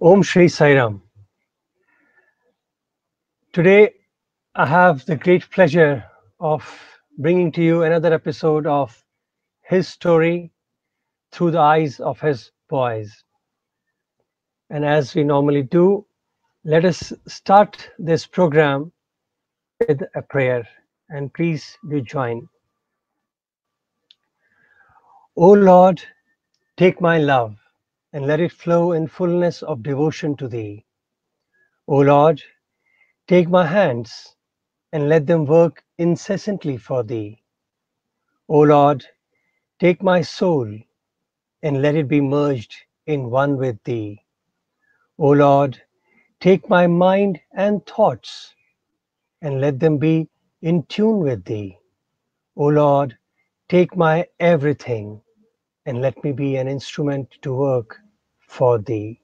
Om Shri Sai Ram. Today, I have the great pleasure of bringing to you another episode of his story through the eyes of his boys. And as we normally do, let us start this program with a prayer. And please do join. O Lord, take my love and let it flow in fullness of devotion to Thee. O Lord, take my hands and let them work incessantly for Thee. O Lord, take my soul and let it be merged in one with Thee. O Lord, take my mind and thoughts and let them be in tune with Thee. O Lord, take my everything and let me be an instrument to work for Thee.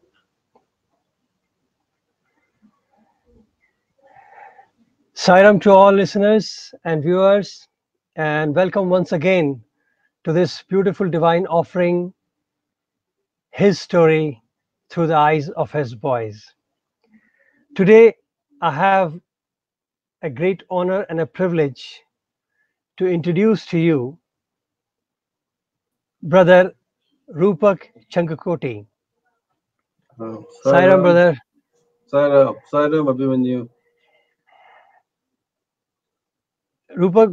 Sairam to all listeners and viewers, and welcome once again to this beautiful divine offering, his story through the eyes of his boys. Today, I have a great honor and a privilege to introduce to you Brother Rupak Changkakoti. Sairam, Sairam, brother. Sairam, Abhimanyu.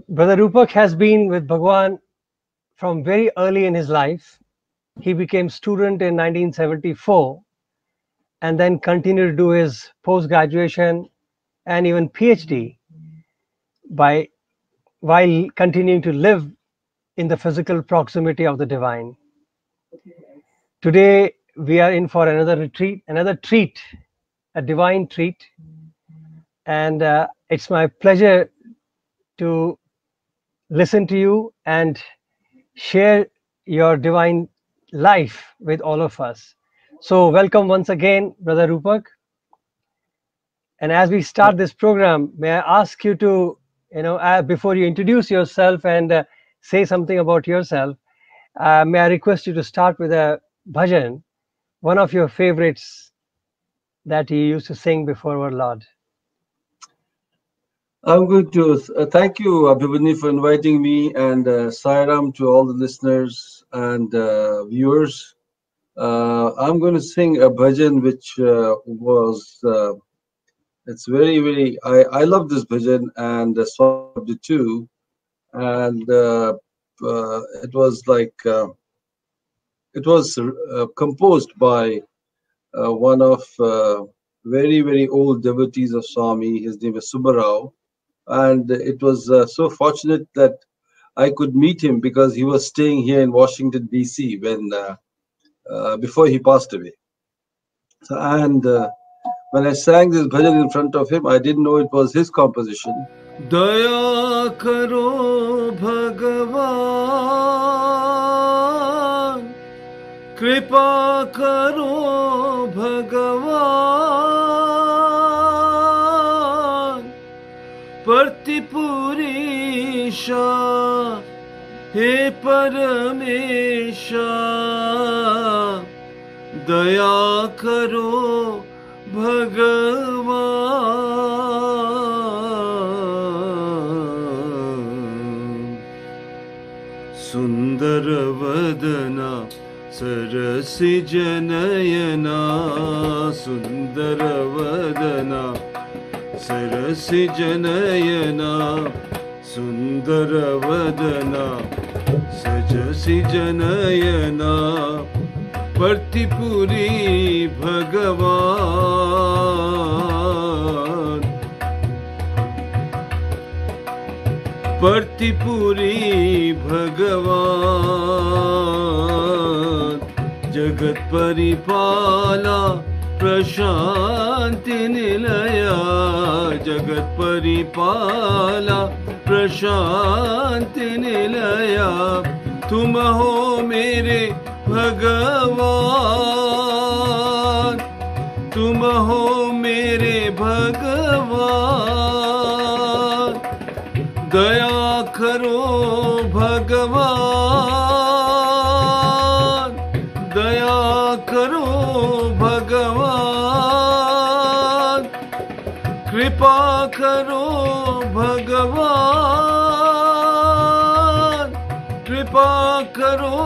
Brother Rupak has been with Bhagwan from very early in his life. He became student in 1974 and then continued to do his post-graduation and even PhD while continuing to live in the physical proximity of the divine. Today we are in for another treat, a divine treat, and it's my pleasure to listen to you and share your divine life with all of us. So welcome once again, Brother Rupak. And as we start this program, may I ask you to, before you introduce yourself and say something about yourself, may I request you to start with a bhajan, one of your favorites that you used to sing before our Lord. I'm going to thank you, Abhimanyu, for inviting me, and Sairam to all the listeners and viewers. I'm going to sing a bhajan which it's very, very, I love this bhajan and Swabdi too. And it was composed by one of very, very old devotees of Swami. His name is Subbarao. And it was so fortunate that I could meet him because he was staying here in Washington, D.C. Before he passed away. And when I sang this bhajan in front of him, I didn't know it was his composition. Daya karo Bhagavan, Kripa karo Bhagavan, Partipurisha, He Paramesha, Daya karo Bhagavan. Sundaravadana Sarasi Janayana, Sundaravadana Sarasi Janayana, Sundaravadana Sajasi Janayana, Partipuri Bhagavan, Partipuri Bhagavan, Jagat Paripala Prashanti Nilaya, Jagat Paripala Prashanti Nilaya, Tum ho mere Bhagavan, Tum ho mere Bhagavan, Daya karo Bhagavan, Daya karo Bhagavan. कृपा करो भगवान, कृपा करो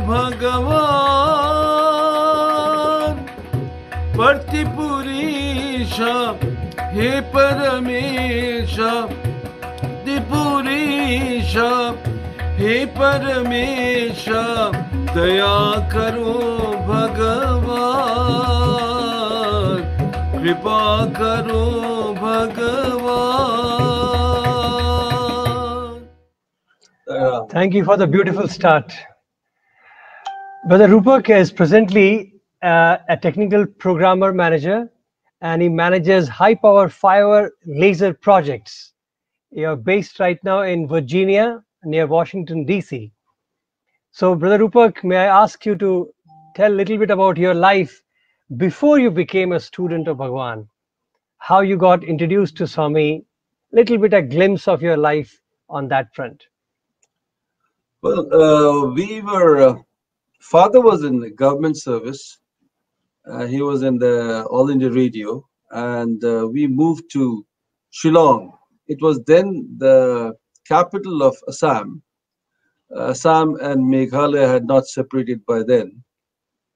भगवान। प्रतिपुरीशा हे परमेशा, त्रिपुरीशा हे परमेशा, दया करो भगवान, कृपा करो भगवान। Thank you for the beautiful start. Brother Rupak is presently a technical programmer manager, and he manages high power fiber laser projects. You're based right now in Virginia near Washington, D.C. So, Brother Rupak, may I ask you to tell a little bit about your life before you became a student of Bhagwan? How you got introduced to Swami, little bit a glimpse of your life on that front. Well, father was in the government service. He was in the All India Radio, and we moved to Shillong. It was then the capital of Assam. Assam and Meghalaya had not separated by then,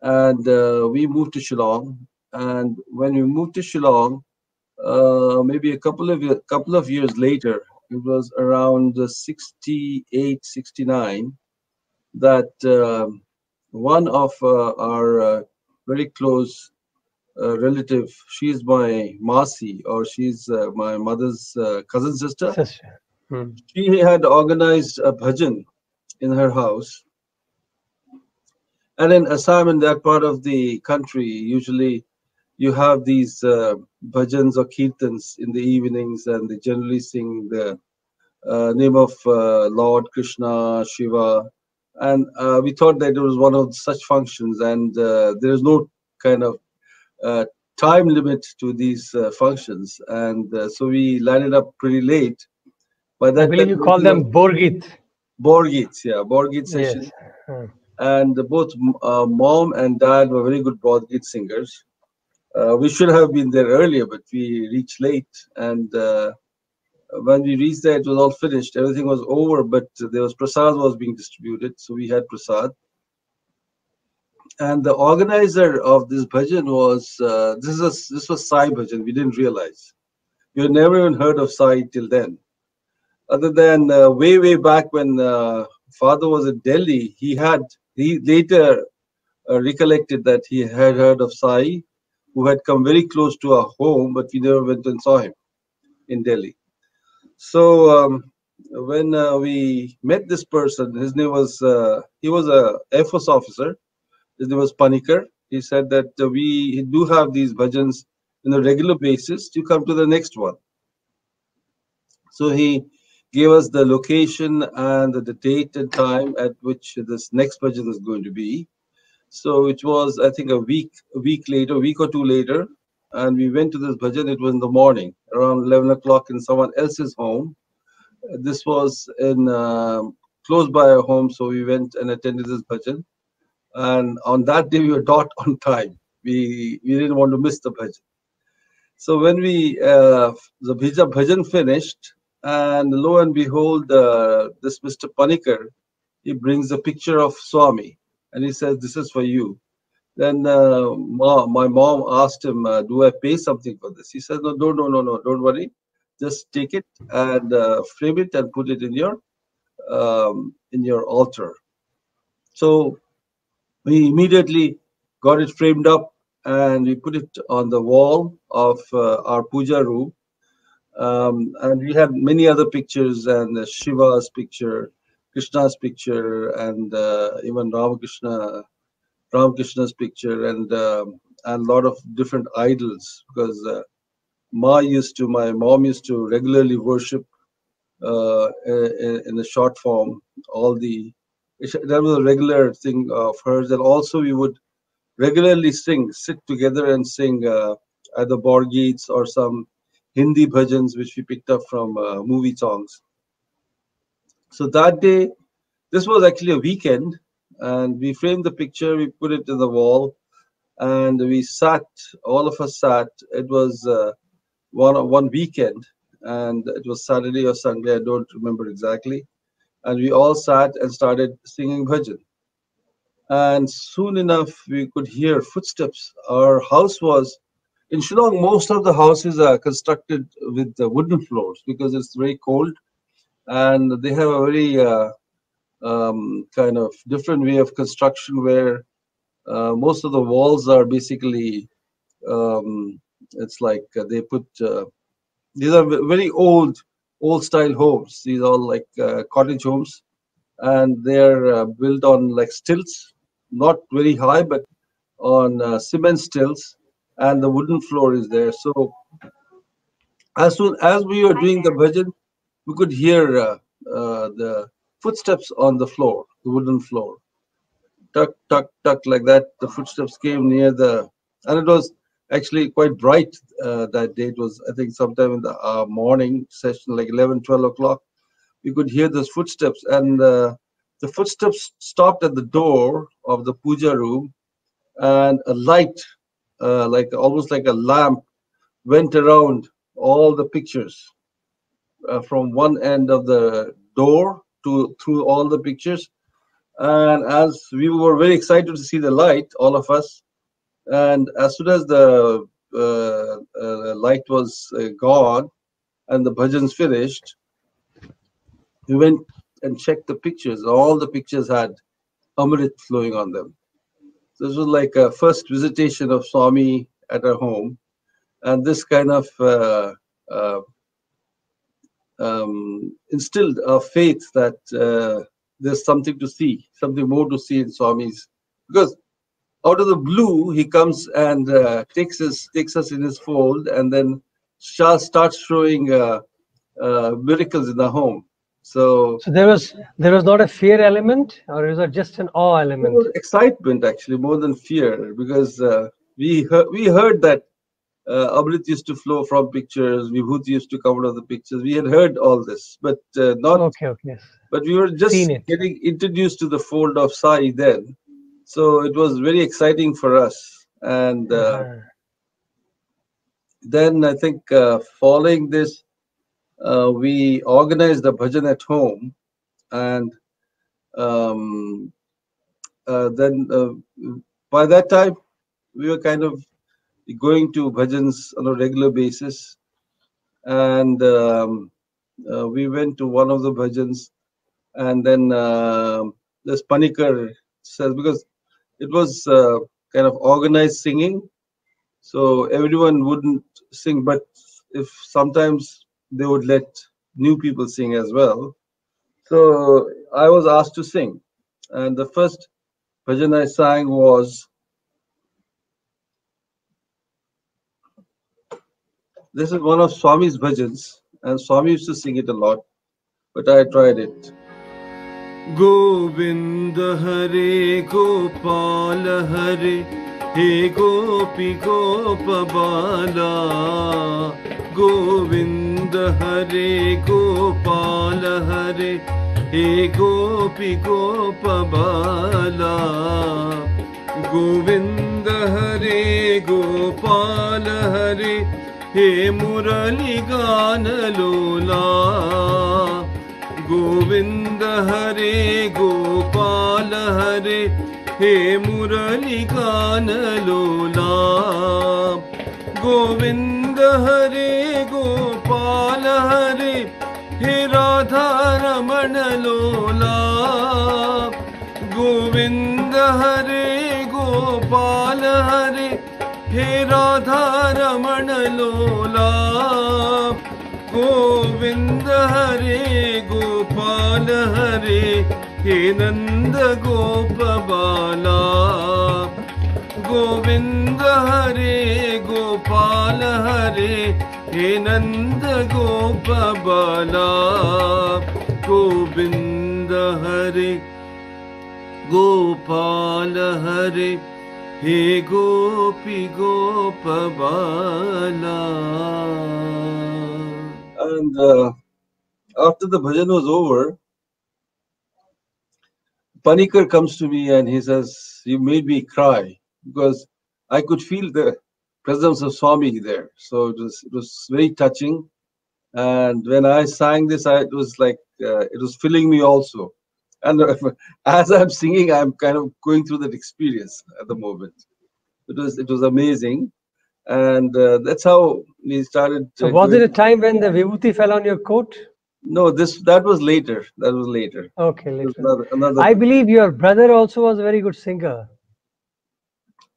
and we moved to Shillong. And when we moved to Shillong, maybe a couple of years later, it was around 68, 69, that one of our very close relative, she's my Masi, or she's my mother's cousin sister. Sister. Hmm. She had organized a bhajan in her house. And in Assam, in that part of the country, usually you have these bhajans or kirtans in the evenings, and they generally sing the name of Lord Krishna, Shiva. And we thought that it was one of such functions, and there is no kind of time limit to these functions. And so we landed up pretty late. By that I believe time, you call them Borgit. Borgits, yeah, Borgit session. Yes. Hmm. And both mom and dad were very good Borgit singers. We should have been there earlier, but we reached late. And when we reached there, it was all finished. Everything was over, but there was prasad was being distributed, so we had prasad. And the organizer of this bhajan was this was Sai bhajan. We didn't realize. We had never even heard of Sai till then. Other than way back when father was in Delhi, he later recollected that he had heard of Sai, who had come very close to our home, but we never went and saw him in Delhi. So when we met this person, his name was he was a Air Force officer. His name was Panikar. He said that we do have these bhajans on a regular basis. You come to the next one. So he gave us the location and the date and time at which this next bhajan is going to be. So it was, I think, a week later, a week or two later, and we went to this bhajan. It was in the morning, around 11 o'clock in someone else's home. This was in close by our home, so we went and attended this bhajan. And on that day, we were dot on time. We didn't want to miss the bhajan. So when the bhajan finished, and lo and behold, this Mr. Panikar, he brings a picture of Swami, and he says, "This is for you." Then my mom asked him, "Do I pay something for this?" He said, "No, don't worry. Just take it and frame it and put it in your altar." So we immediately got it framed up, and we put it on the wall of our puja room. And we had many other pictures, and Shiva's picture, Krishna's picture, and even Ramakrishna's picture, and a lot of different idols, because my mom used to regularly worship in the short form. That was a regular thing of hers, and also we would regularly sit together and sing either Borgits or some Hindi bhajans which we picked up from movie songs. So that day, this was actually a weekend, and we framed the picture, we put it in the wall, and we sat, all of us sat. It was one weekend, and it was Saturday or Sunday, I don't remember exactly. And we all sat and started singing bhajan. And soon enough, we could hear footsteps. Our house was in Shillong. Most of the houses are constructed with the wooden floors because it's very cold, and they have a very kind of different way of construction where most of the walls are basically it's like they put these are very old style homes. These are all like cottage homes, and they're built on like stilts, not very high, but on cement stilts, and the wooden floor is there. So as soon as we were doing the bhajan, we could hear the footsteps on the floor, the wooden floor, tuck, tuck, tuck, like that. The footsteps came near the, and it was actually quite bright that day. It was, I think, sometime in the morning session, like 11, 12 o'clock. We could hear those footsteps, and the footsteps stopped at the door of the puja room, and a light, like almost like a lamp, went around all the pictures from one end of the door to through all the pictures. And as we were very excited to see the light, all of us, and as soon as the light was gone and the bhajans finished, we went and checked the pictures. All the pictures had Amrit flowing on them. So this was like a first visitation of Swami at our home, and this kind of instilled a faith that there's something to see, something more to see in Swami's. Because out of the blue, he comes and takes us in his fold, and then starts showing miracles in the home. So there was not a fear element, or is it just an awe there element? was excitement actually more than fear, because we heard that Amrit used to flow from pictures, Vibhuti used to come out of the pictures. We had heard all this, but not. Okay, okay. But we were just Seen it. getting introduced to the fold of Sai then, so it was very exciting for us. And then I think following this, we organized the bhajan at home, and um, then by that time we were kind of going to bhajans on a regular basis, and we went to one of the bhajans, and then this Panikar says, because it was kind of organized singing, so everyone wouldn't sing, but if sometimes they would let new people sing as well. So I was asked to sing, and the first bhajan I sang was, this is one of Swami's bhajans, and Swami used to sing it a lot, but I tried it. Govind हरे गोपाल हरे हे गोपी गोप बाला गोविंद हरे गोपाल हरे हे गोपी गोप बाला गोविंद हरे गोपाल हरे हे मुरली गान लोला गोविंद हरे गोपाल हरे हे मुरली गान लोला गोविंद हरे गोपाल हरे हे राधा रमण लोला गोविंद हरे गोपाल हरे हे राधा रमण लोला गोविंद हरे गोपाल हरे हे नंद गोप बाला गोविंद हरे गोपाल हरे हे नंद गोप बाला गोविंद हरे गोपाल हरे हे गोपी गोप बाला. And after the bhajan was over, Panikar comes to me and he says, "You made me cry," because I could feel the presence of Swami there. So it was very touching. And when I sang this, it was like it was filling me also. And as I'm singing, I'm kind of going through that experience at the moment. It was amazing, and that's how we started So was it going. a time when the vibhuti fell on your coat? No, that was later. That was later. Okay, It was later. another. I believe your brother also was a very good singer.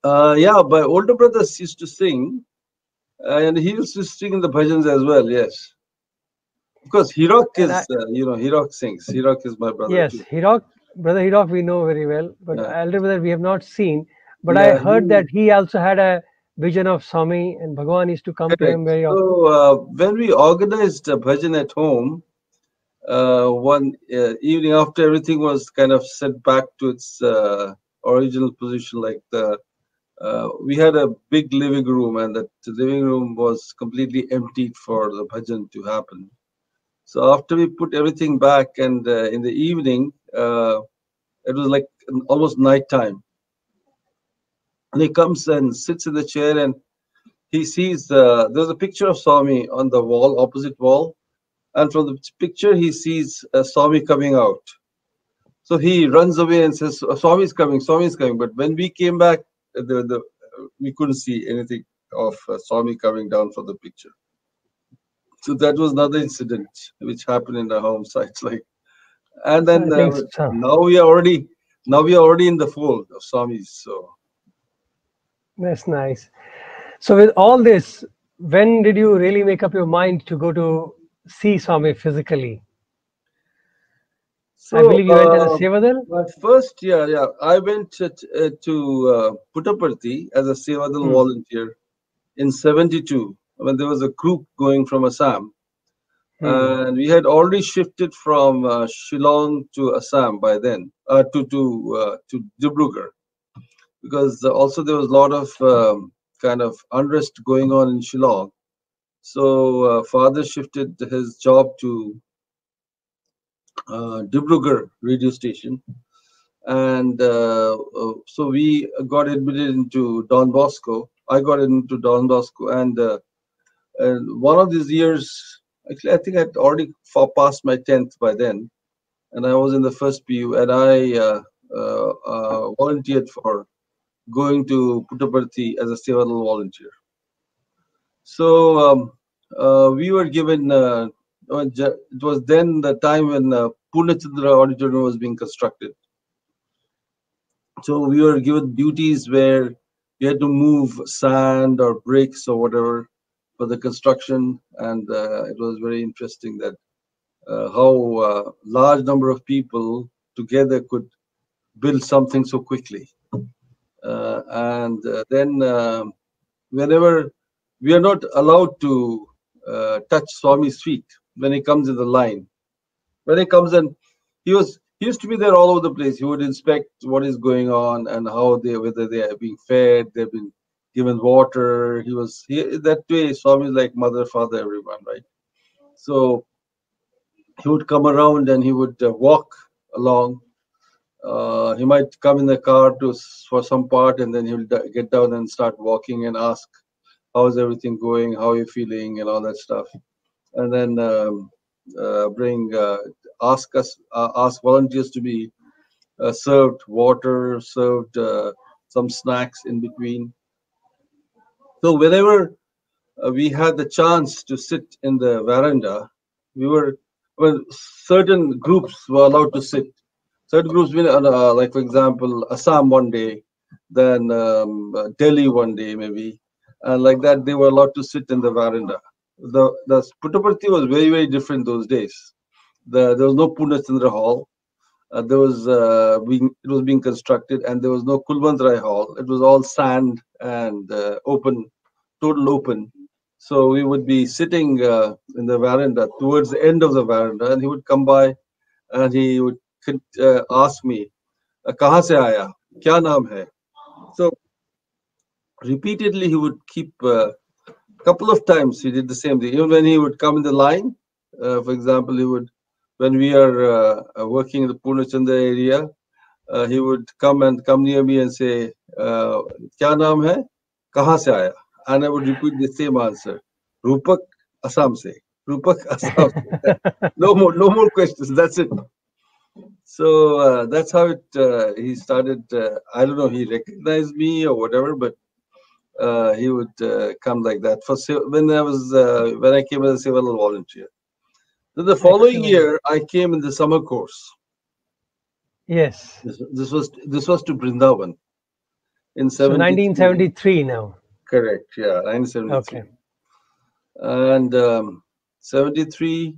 Yeah, my older brothers used to sing, and he used to sing in the bhajans as well. Yes, because Hirok And is, Hirok sings. Hirok is my brother yes, too. Hirok, brother Hirok, we know very well, but Yeah, elder brother we have not seen. But I yeah, heard that he also had a vision of Swami, and Bhagwan used to come to him correct. very often. So when we organized a bhajan at home, one evening after everything was kind of set back to its original position, like we had a big living room, and that living room was completely emptied for the bhajan to happen. So after we put everything back, and in the evening, it was like almost night time, and he comes and sits in the chair, and he sees there's a picture of Swami on the wall, opposite wall, and from the picture he sees Swami coming out. So he runs away and says, Swami's coming, Swami's coming. But when we came back, we couldn't see anything of Swami coming down from the picture. So that was another incident which happened in the home sites. Like, and So then I think so. now we are already in the fold of Swamis. So That's nice. So with all this, when did you really make up your mind to go to see Swami physically? I so believe you went as a Sevadal. my first year, yeah, I went to Puttaparthi as a Sevadal Hmm. volunteer in '72 when there was a group going from Assam. Hmm. And we had already shifted from Shillong to Assam by then, to Dibrugarh, because also there was a lot of kind of unrest going on in Shillong. So father shifted his job to Dibrugarh radio station, and so we got admitted into Don Bosco. I got into Don Bosco, and one of these years, actually, I think I'd already passed my 10th by then, and I was in the first PU, and I volunteered for going to Puttaparthi as a Sevadal volunteer. So we were given, it was then the time when Purnachandra Auditorium was being constructed. So we were given duties where we had to move sand or bricks or whatever for the construction, and it was very interesting that how large number of people together could build something so quickly. And then whenever we are not allowed to touch Swami's feet when he comes in the line. When he comes in, he used to be there all over the place. He would inspect what is going on and whether they are being fed, they've been given water. That way. Swami is like mother, father, everyone, right? So he would come around and he would walk along. He might come in the car for some part, and then he'll get down and start walking and ask, "How's everything going? How are you feeling?" and all that stuff. And then ask volunteers to be served water, served some snacks in between. So whenever we had the chance to sit in the veranda, we were well, certain groups were allowed to sit. Certain groups, like for example, Assam one day, then Delhi one day maybe, and like that they were allowed to sit in the veranda. The Puttaparthi was very very different those days. There was no Purnachandra Hall. It was being constructed, and there was no Kulwant Hall. It was all sand and open, total open. So we would be sitting in the veranda towards the end of the veranda, and he would come by and he would ask me, "कहाँ से आया? क्या नाम है?" So repeatedly he would keep couple of times he did the same thing. Even when he would come in the line, for example, when we are working in the Purnachandra area, he would come near me and say, "क्या नाम है? कहाँ से आया?" and I would repeat the same answer. Rupak, Assam se. Rupak, Assam se. No more questions. That's it. So that's how it. He started. I don't know. He recognized me or whatever, but he would come like that. When I came as a civil volunteer. Then the following Excellent. year, I came in the summer course. Yes. This was to Brindavan in So 73. 1973 now. Correct. Yeah, 1973. Okay. And 73,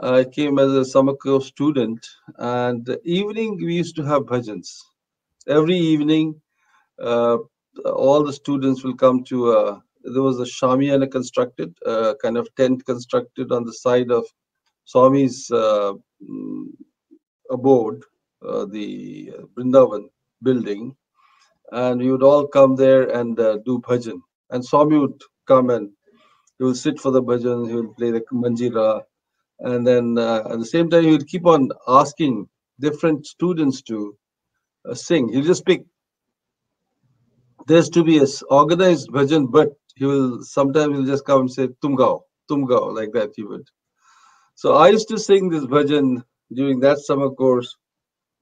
I came as a summer course student. And evening, we used to have bhajans. Every evening, uh, all the students will come to. There was a shamiana constructed, kind of tent constructed on the side of Swami's mm, abode, the Brindavan building, and we would all come there and do bhajan. And Swami would come and he will sit for the bhajan, he will play the manjira, and then at the same time he would keep on asking different students to sing. He'll just pick. There's to be a organized bhajan, but he will sometimes he'll just come and say tum gao, like that he would. So I used to sing this bhajan during that summer course.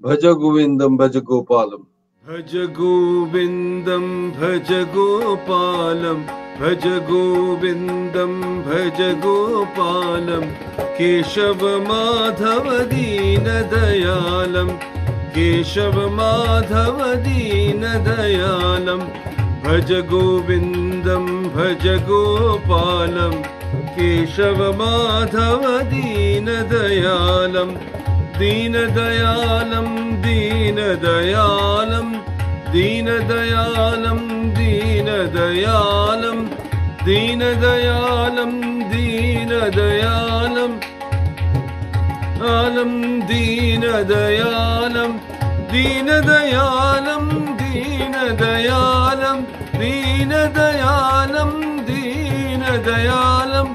Bhaja Govindam, Bhaja Gopalam. भज गोविन्दं भज गोपालं भज गोविन्दं भज गोपालं केशव माधव दीनदयालं केशव माधव दीनदयालं भज गोविन्दं भज गोपालं केशव माधव दीनदयालं दीनदयालं दीनदयालं दीनदयालं दीनदयालं दीनदयालं दीनदयालं आलं दीनदयालं दीनदयालं दीनदयालं दीनदयालं दीनदयालं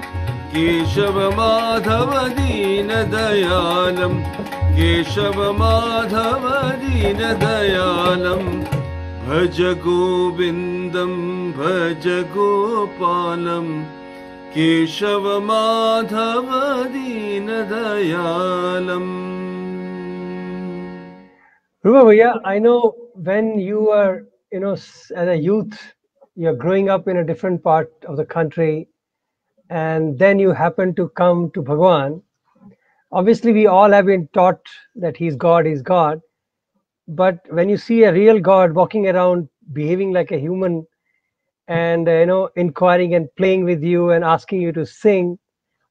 केशव माधव दीनदयालं केशव माधव दीनदयालं भज गोविन्दं भज गोपालं Keshav Madhav दीनदयालं. Rupa Bhaiya, I know when you were, as a youth, you're growing up in a different part of the country, and then you happen to come to Bhagwan. Obviously, we all have been taught that he's God. But when you see a real God walking around, behaving like a human, and inquiring and playing with you and asking you to sing,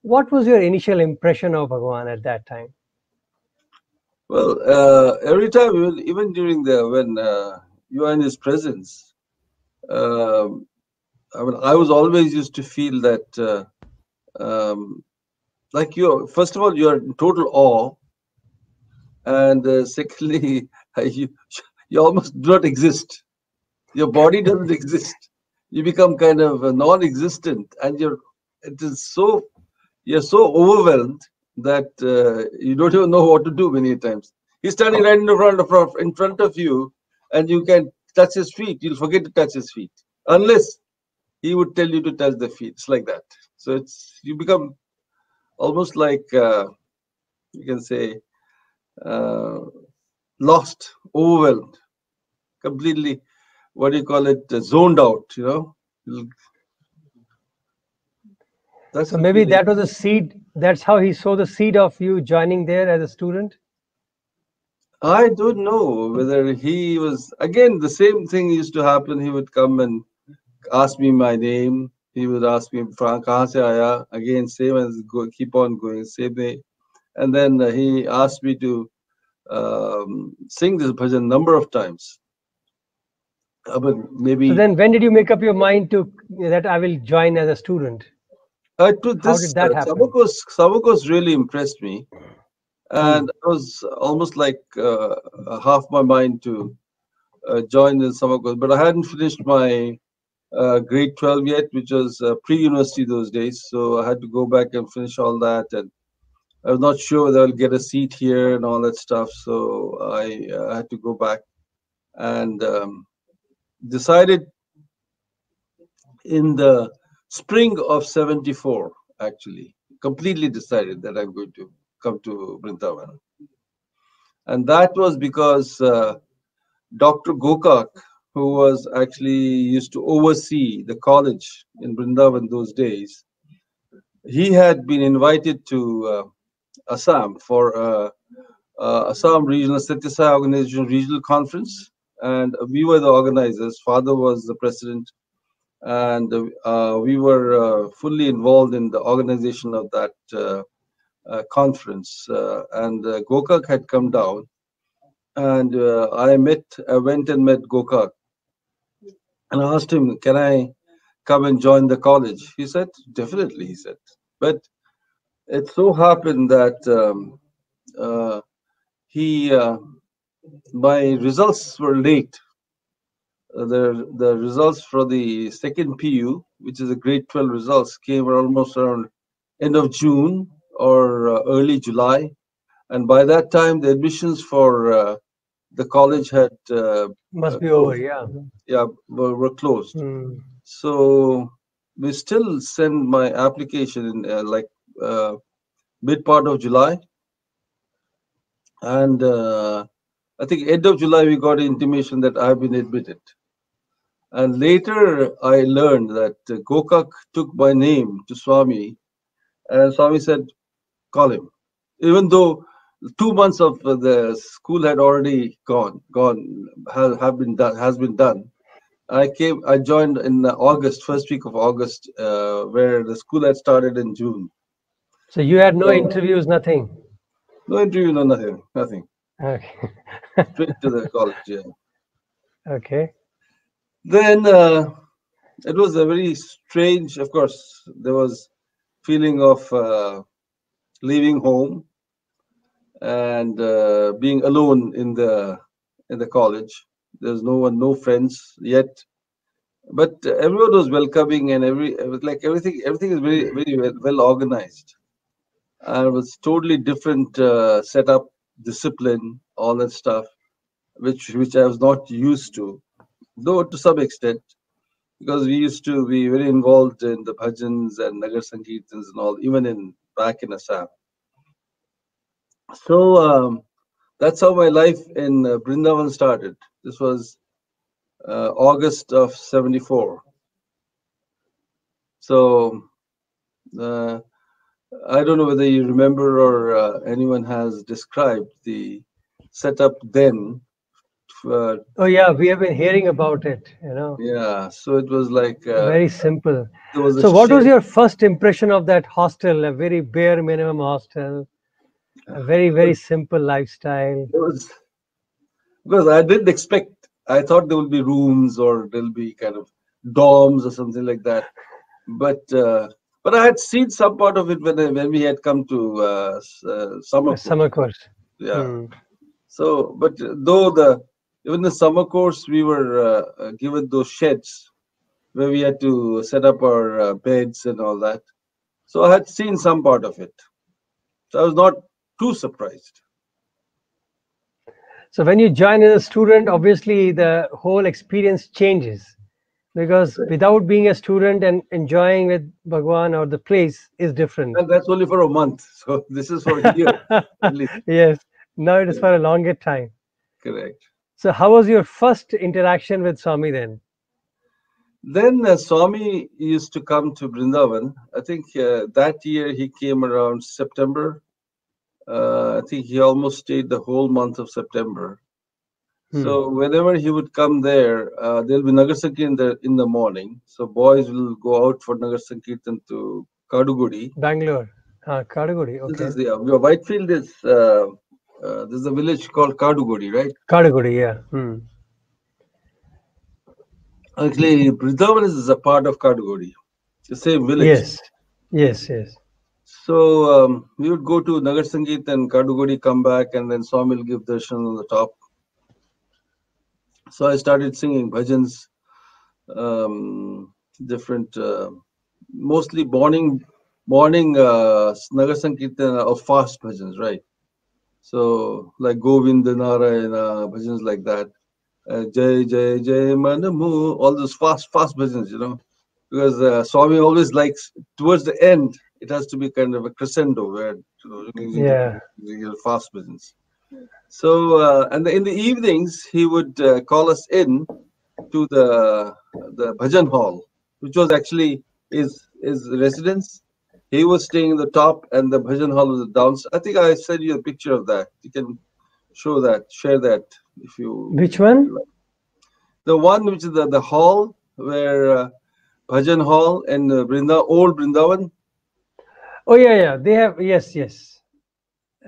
what was your initial impression of Bhagwan at that time? Well, every time, even during when you are in his presence, I was always used to feel that, like first of all, you're in total awe, and secondly, you almost do not exist. Your body doesn't exist. You become kind of non-existent, and you're so overwhelmed that you don't even know what to do many times. He's standing right in front of you, and you can touch his feet. You'll forget to touch his feet unless he would tell you to touch the feet. It's like that. So you become almost like you can say lost, overwhelmed, completely. What do you call it? Zoned out. That's So the maybe feeling. that was a seed. That's how he sowed the seed of you joining there as a student. I don't know whether he was, again, the same thing used to happen. He would come and ask me my name. He would ask me, "Kahan se aaya?" Again, same as keep on going, same way. And then he asked me to sing this bhajan number of times. But maybe So then, when did you make up your mind that I will join as a student? How did that happen? Sabakos really impressed me, and I was almost like half my mind to join the Sabakos, but I hadn't finished my grade 12 yet, which was pre-university those days. So I had to go back and finish all that, and I was not sure whether I'll get a seat here and all that stuff. So I had to go back and decided in the spring of 74, actually, completely decided that I'm going to come to Vrindavan. And that was because Dr. Gokak, who was actually used to oversee the college in Vrindavan those days, he had been invited to Assam for Assam Regional Satyasai Organization Regional Conference, and we were the organizers. Father was the president, and we were fully involved in the organization of that conference. And Gokak had come down, and I went and met Gokak, and I asked him, "Can I come and join the college?" He said, "Definitely," he said. But it so happened that uh, he my results were late. The results for the second PU, which is the grade 12 results, came almost around end of June or early July, and by that time the admissions for the college had Must be over, closed. yeah. Yeah, were closed. Hmm. So we still send my application in like uh, mid part of July, and I think end of July we got an intimation that I've been admitted. And later I learned that Gokak took my name to Swami, and Swami said, "Call him." Even though 2 months of the school had already have been done, has been done. I joined in August, first week of August, where the school had started in June. So you had no So interviews, nothing. no interview, no nothing, nothing. Okay. Straight to the college. Yeah. Okay. Then it was a very strange. Of course, there was feeling of leaving home and being alone in the college. There's no one, no friends yet, but everyone was welcoming, and it was like everything is very well organized. And it was totally different setup, discipline, all that stuff, which I was not used to, though to some extent, because we used to be very involved in the bhajans and nagar sankirtans and all, even in back in Assam. So that's how my life in Brindavan started. This was August of 74. So uh, I don't know whether you remember or anyone has described the setup then. Uh, Oh yeah, we have been hearing about it. yeah, so it was like Very simple. there was a So what was shed. your first impression of that hostel? A very bare minimum hostel, a very, very simple lifestyle. There was because I didn't expect. I thought there will be rooms or there'll be kind of dorms or something like that. But I had seen some part of it when we had come to summer A course. summer course. Yeah. Hmm. So, but though even the summer course, we were given those sheds where we had to set up our beds and all that. So I had seen some part of it. So I was not too surprised. So when you join as a student, obviously the whole experience changes because without being a student and enjoying with Bhagwan or the place is different. And that's only for a month. So this is for a year at least. Yes, now it is Yeah, for a longer time. correct. So how was your first interaction with Swami then? Then Swami used to come to Brindavan. I think that year he came around September. I think he almost stayed the whole month of September. Hmm. So whenever he would come there, there'll be Nagar Sankirtan in the morning. So boys will go out for Nagar Sankirtan to Kadugudi. Bangalore. Kadaguri, This okay. is Whitefield is there's a village called Kadugudi, right? Kadaguri, yeah. Hmm. Actually, Brindavan is a part of Kadugudi, the same village. Yes, yes, yes. So we would go to Nagar Sankirtan, Kadugudi, come back, and then Swami will give darshan on the top. So I started singing bhajans, different, mostly morning Nagar Sankirtan or fast bhajans, right? So like Govinda Narayana bhajans like that, Jai Jai Jai Manamu, all those fast bhajans, because Swami always likes towards the end. It has to be kind of a crescendo where Yeah. fast business. So and in the evenings he would call us in to the bhajan hall, which was actually his residence. He was staying in the top, and the bhajan hall was downstairs. I think I sent you a picture of that. You can show that, share that if you. Which one? The one which is the hall where bhajan hall and old Brindavan. Oh yeah, yeah. They have, yes, yes.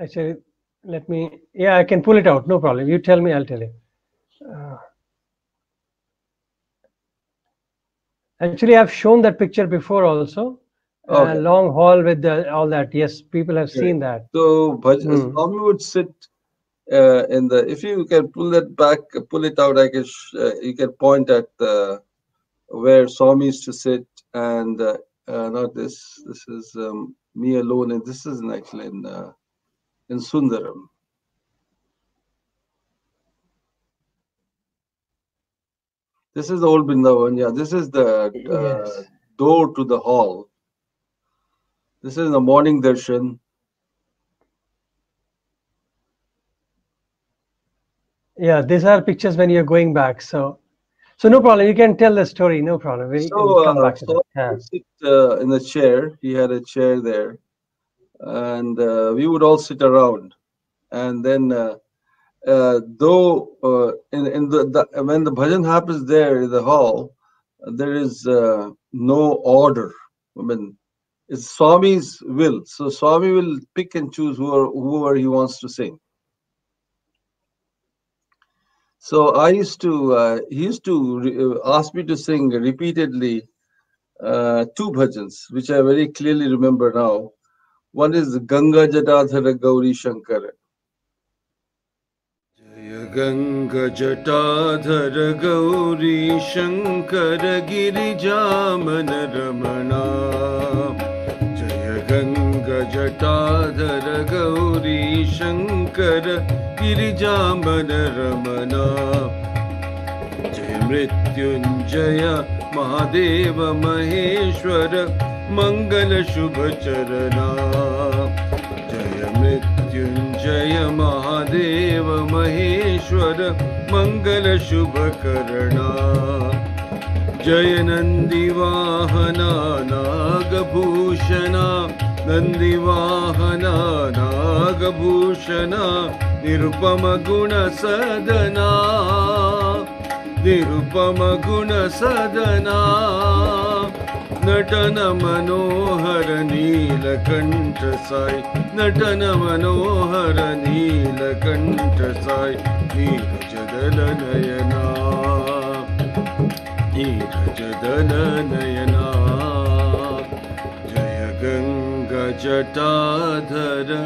Actually, let me. Yeah, I can pull it out. No problem. You tell me, I'll tell you. Actually, I've shown that picture before also. Okay. Long hall with all that. Yes, people have seen that. So Swami would sit in the. If you can pull that back, pull it out. I can. You can point at where Swami used to sit, and not this. This is me alone, and this is actually in Sundaram. This is the old Brindavan. Yeah, this is the Yes. door to the hall. This is the morning darshan. Yeah, these are pictures when you're going back. So no problem. You can tell the story. No problem. We can come back to that. Yeah. Sit in the chair. He had a chair there, and we would all sit around. And then, though in the when the bhajan happens there in the hall, there is no order. I mean, it's Swami's will. So Swami will pick and choose whoever he wants to sing. So I used to, he used to ask me to sing repeatedly two bhajans, which I very clearly remember now. One is Ganga Jatadhara Gauri Shankara. Jaya Ganga Jatadhara Gauri Shankara Girijamana Ramana. Jaya Ganga Jatadhara Gauri Shankara Girijamana Ramana. Jaya Mrityunjaya Mahadeva Maheshwara Mangala Shubha Charana. Jaya Mrityunjaya Mahadeva Maheshwara Mangala Shubha Karana. Jaya Nandi Vahana Nagabhushana Nandivahana Nagabhushana Nirupama Guna Sadhana Nirupama Guna Sadhana Natana Manohara Neelakanta Sai Natana Manohara Neelakanta Sai Neerajadala Nayana Neerajadala Nayana Jaya Ganga Jatadhara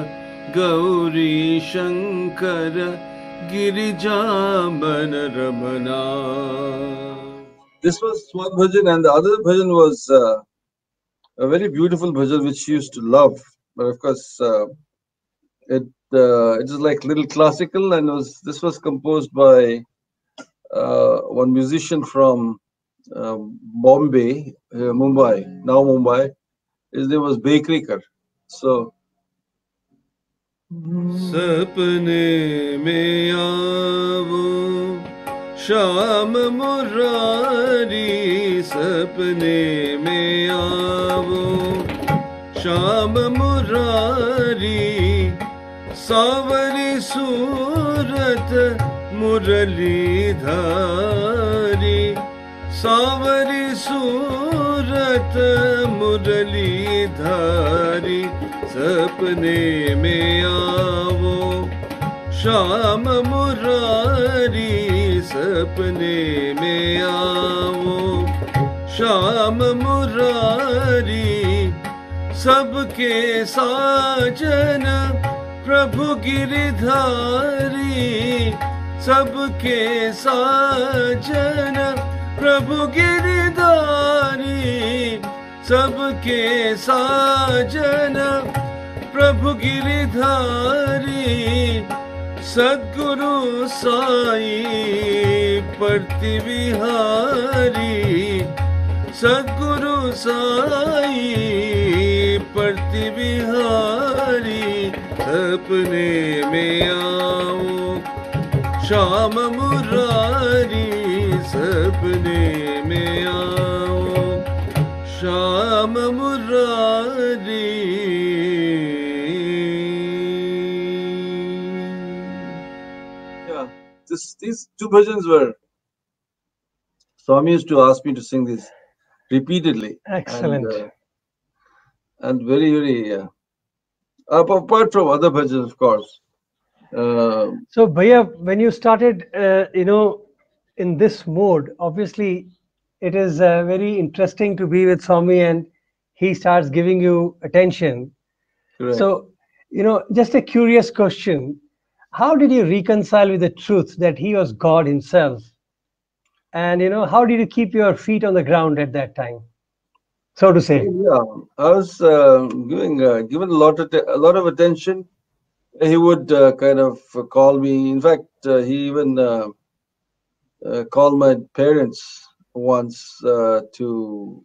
Gauri Shankara Girijamana Ramana. This was one bhajan, and the other bhajan was a very beautiful bhajan which she used to love. But of course, it is like little classical, and this was composed by one musician from Bombay, Mumbai, now Mumbai. His name was Bekrikar. So. सपने में आवो श्याम मुरारी सपने में आवो श्याम मुरारी सावरी सूरत मुरली धारी सावरी सूरत मुरली धारी सपने में आवो श्याम मुरारी सपने में आवो श्याम मुरारी सबके साजन प्रभु गिरधारी सबके साजन प्रभु गिरधारी सबके साजन प्रभु गिरधारी सद्गुरु साई प्रतिविहारी सद्गुरु साई पड़ती बिहारी सपने में आओ श्याम मुरारी सपने में आओ Shyam Murari Yeah, these two bhajans were, Swami used to ask me to sing this repeatedly, Excellent. and very, very, apart from other bhajans, of course. So, Bhaiya, when you started, in this mode, obviously, it is very interesting to be with Swami and he starts giving you attention. Correct. So, just a curious question. How did you reconcile with the truth that he was God himself? And, how did you keep your feet on the ground at that time, so to say? Yeah, I was given a lot of attention. He would kind of call me. In fact, he even called my parents once to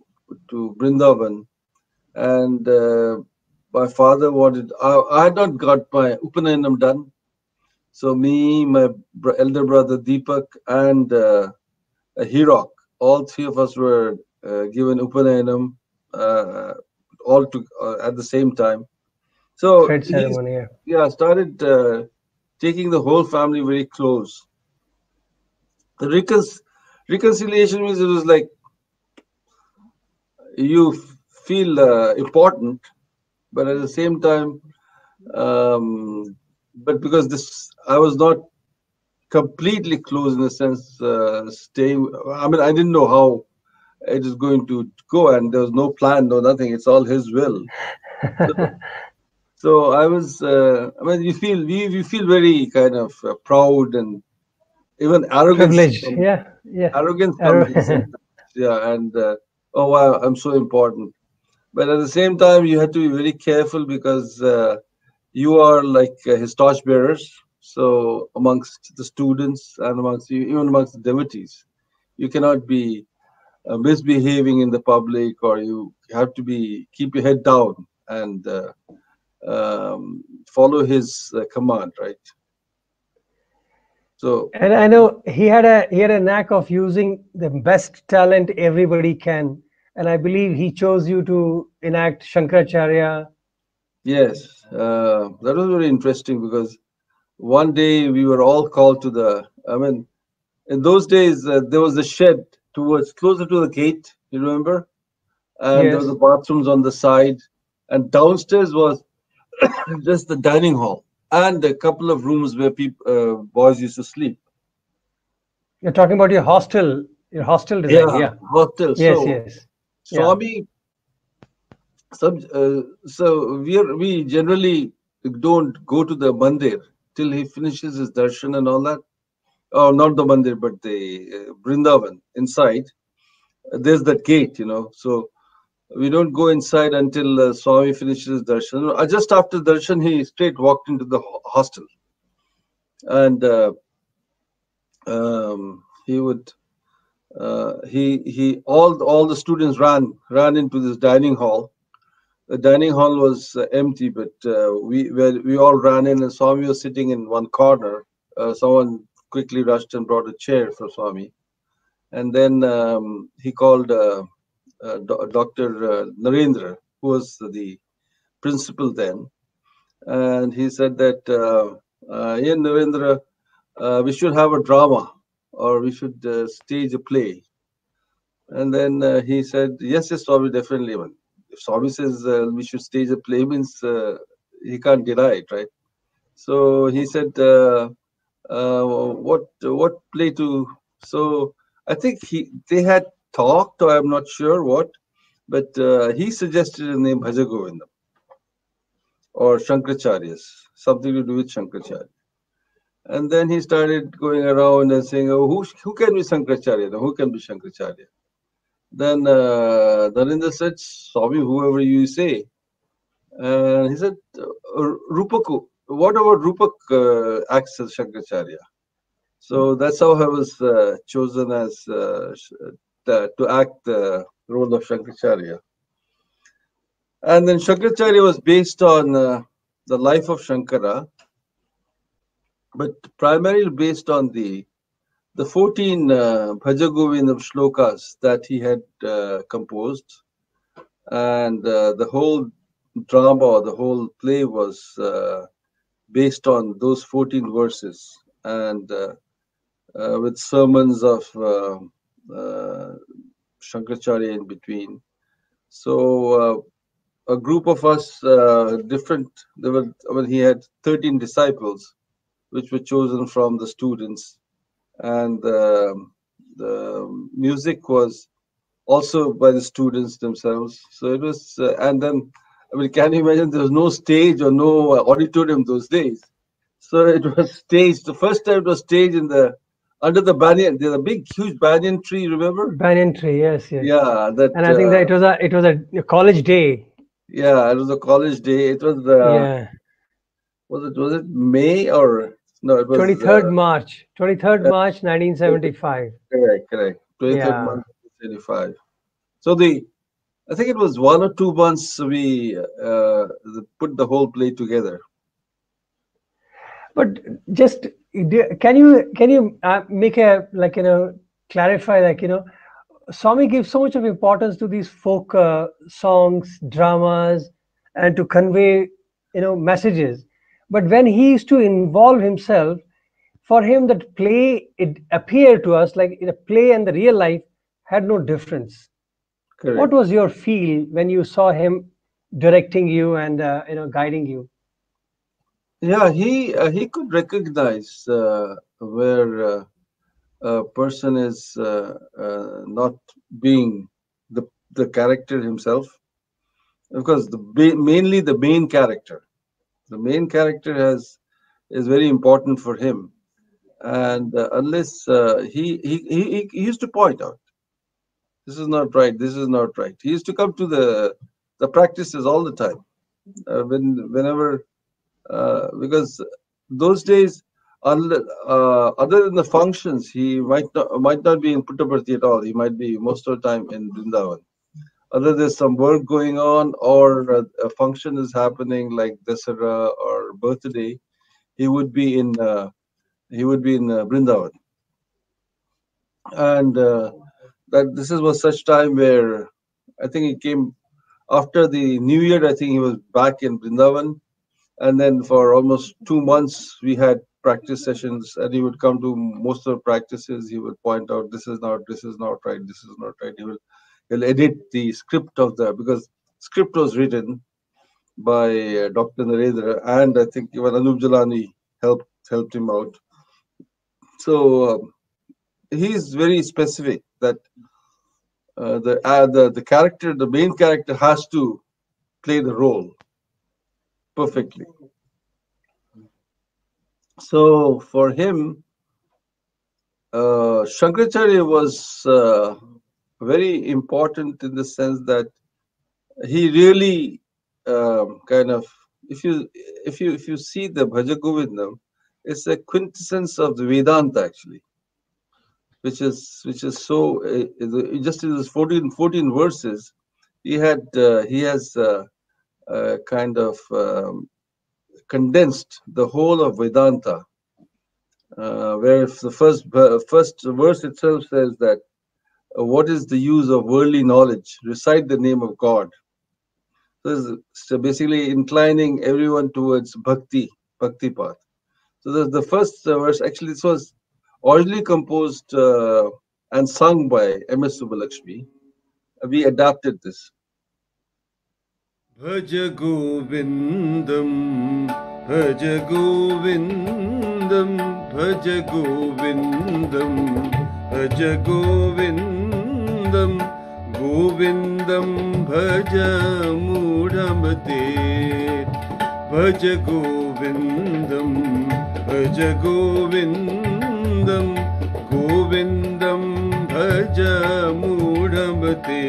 Brindavan, and my father wanted. I had not got my Upanayinam done, so me, my elder brother Deepak, and Hirok, all three of us were given Upanayinam all at the same time. So Thread ceremony, yeah. started taking the whole family very close. The reconciliation means it was like you feel important, but at the same time, but because I was not completely close in the sense staying. I mean, I didn't know how it is going to go, and there was no plan, no nothing. It's all His will. So I was. I mean, you feel very kind of proud and even arrogance. Privileged, yeah. Arrogance comes at the same time. Yeah, and oh wow, I'm so important. But at the same time, you have to be very careful because you are like his torchbearers. So amongst the students and even amongst the devotees, you cannot be misbehaving in the public, or you have to keep your head down and follow his command, right? So And I know he had a knack of using the best talent everybody can. And I believe he chose you to enact Shankaracharya. yes, that was very interesting because one day we were all called to I mean, in those days there was a shed towards closer to the gate, you remember? And there were the Yes. bathrooms on the side, and downstairs was just the dining hall and a couple of rooms where people boys used to sleep. You're talking about your hostel design, Yeah, yeah. hostel. Yes, So yes. Yeah. Swami, so we generally don't go to the mandir till he finishes his darshan and all that. Oh, not the mandir, but the Brindavan inside. There's that gate, So we don't go inside until Swami finishes his darshan. Just after darshan, he straight walked into the hostel, and he would he all the students ran into this dining hall. The dining hall was empty, but we all ran in, and Swami was sitting in one corner. Someone quickly rushed and brought a chair for Swami, and then he called Dr. Narendra, who was the principal then, and he said that, yeah, Narendra, we should have a drama, or we should stage a play. And then he said, yes, yes, Swami, definitely. If Swami says we should stage a play, means he can't deny it, right? So he said, what play to? So I think they had talked, or I'm not sure what, but he suggested the name Bhaja Govindam or Shankaracharya's, something to do with Shankaracharya. And then he started going around and saying, oh, who can be Shankaracharya? Now, who can be Shankaracharya? Then Narendra said, Swami, whoever you say. And he said, Rupak, what about Rupak acts as Shankaracharya? So that's how I was chosen as to act the role of Shankaracharya. And then Shankaracharya was based on the life of Shankara, but primarily based on the 14 Bhajagovindam shlokas that he had composed. And the whole drama or the whole play was based on those 14 verses, and with sermons of Shankaracharya in between. So a group of us, he had 13 disciples, which were chosen from the students, and the music was also by the students themselves. So it was, and then, can you imagine, there was no stage or no auditorium those days. So it was staged. The first time it was staged under the banyan. There's a big, huge banyan tree. Remember? Banyan tree, yes. Yeah, that. And I think that it was a college day. Yeah, it was a college day. It was yeah. Was it May or no? It was 23rd March. 23rd March, 1975. Correct. 23rd March, 1975. So I think it was 1 or 2 months we put the whole play together. But just can you make a clarify Swami gives so much of importance to these folk songs, dramas, and to convey messages. But when he used to involve himself, for him that play, it appeared to us like a play and the real life had no difference. Correct. What was your feel when you saw him directing you and guiding you? Yeah, he could recognize where a person is not being the character himself, because mainly the main character. The main character is very important for him, and unless he used to point out, this is not right, this is not right. He used to come to the practices all the time, whenever. Because those days, other than the functions, he might not be in Puttaparthi at all. He might be most of the time in Vrindavan. Other there's some work going on or a function is happening like Dasara or birthday, he would be in Vrindavan. And that this was such time where I think he came after the New Year. I think he was back in Vrindavan. And then for almost 2 months, we had practice sessions, and he would come to most of the practices. He would point out, this is not right, this is not right. He'll edit the script because script was written by Dr. Narendra, and I think even Anup Jalani helped him out. So he's very specific that the character, the main character, has to play the role perfectly. So for him, Shankaracharya was very important in the sense that he really kind of, if you see the Bhaja Govindam, it's a quintessence of the Vedanta actually, which is so just in those 14 verses, he has kind of condensed the whole of Vedanta, where the first verse itself says that what is the use of worldly knowledge? Recite the name of God. So basically inclining everyone towards bhakti path. So the first verse, actually this was originally composed and sung by M.S. Subbalakshmi. We adapted this. Bhaja Govindam, Bhaja Govindam, Bhaja Govindam, Bhaja Govindam, Govindam Bhaja Mudamate, Bhaja Govindam, Bhaja Govindam, Govindam Bhaja Mudamate.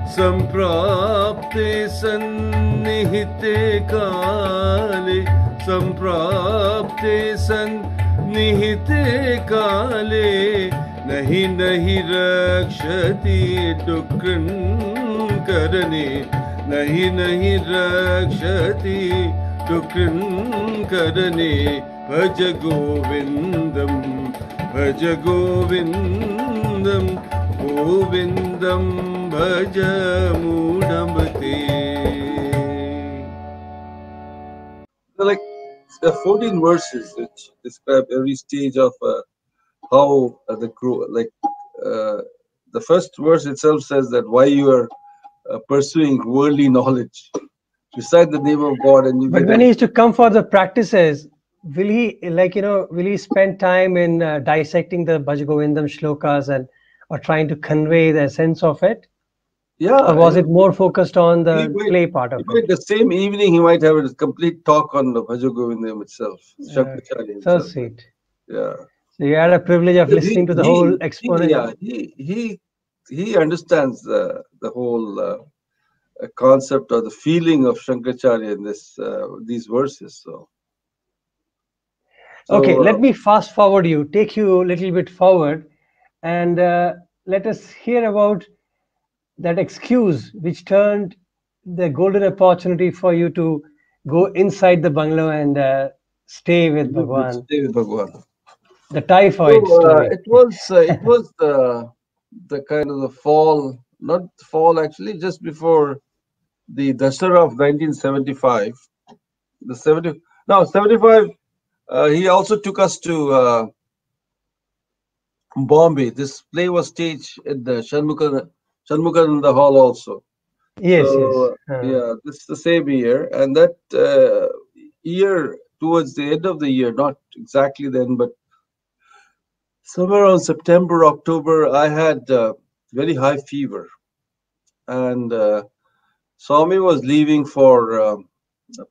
Samprapte sannihite kale, Samprapte sannihite kale, नहीं नहीं रक्षति डुक्रन करने नहीं नहीं रक्षति डुक्रन करने भज गोविंदम गोविंदम भज मूढ़मते. Like 14 verses which describe every stage of how the grow. Like the first verse itself says that why you are pursuing worldly knowledge, recite the name of God and you But get. when he is to come for the practices, will he, like, will he spend time in dissecting the Bhaj Govindam shlokas and or trying to convey the sense of it? Yeah. Or was it more focused on the play part of it? The same evening he might have a complete talk on the Bhaj Govindam itself, Shankaracharya So himself. sweet. Yeah. So you had a privilege of listening to the whole exponent. He understands the whole concept or the feeling of Shankaracharya in these verses. So Okay, let me fast forward you, take you a little bit forward, and let us hear about that excuse which turned the golden opportunity for you to go inside the bungalow and stay with Bhagwan. Stay with Bhagwan. The typhoid story. It was the kind of the fall, not fall actually, just before the Dussehra of 1975. The 75. He also took us to Bombay. This play was staged at the Shanmukananda Hall also. Yes, so, yes. Yeah, this is the same year, and that year, towards the end of the year, not exactly then, but somewhere around September, October, I had very high fever, and Swami was leaving for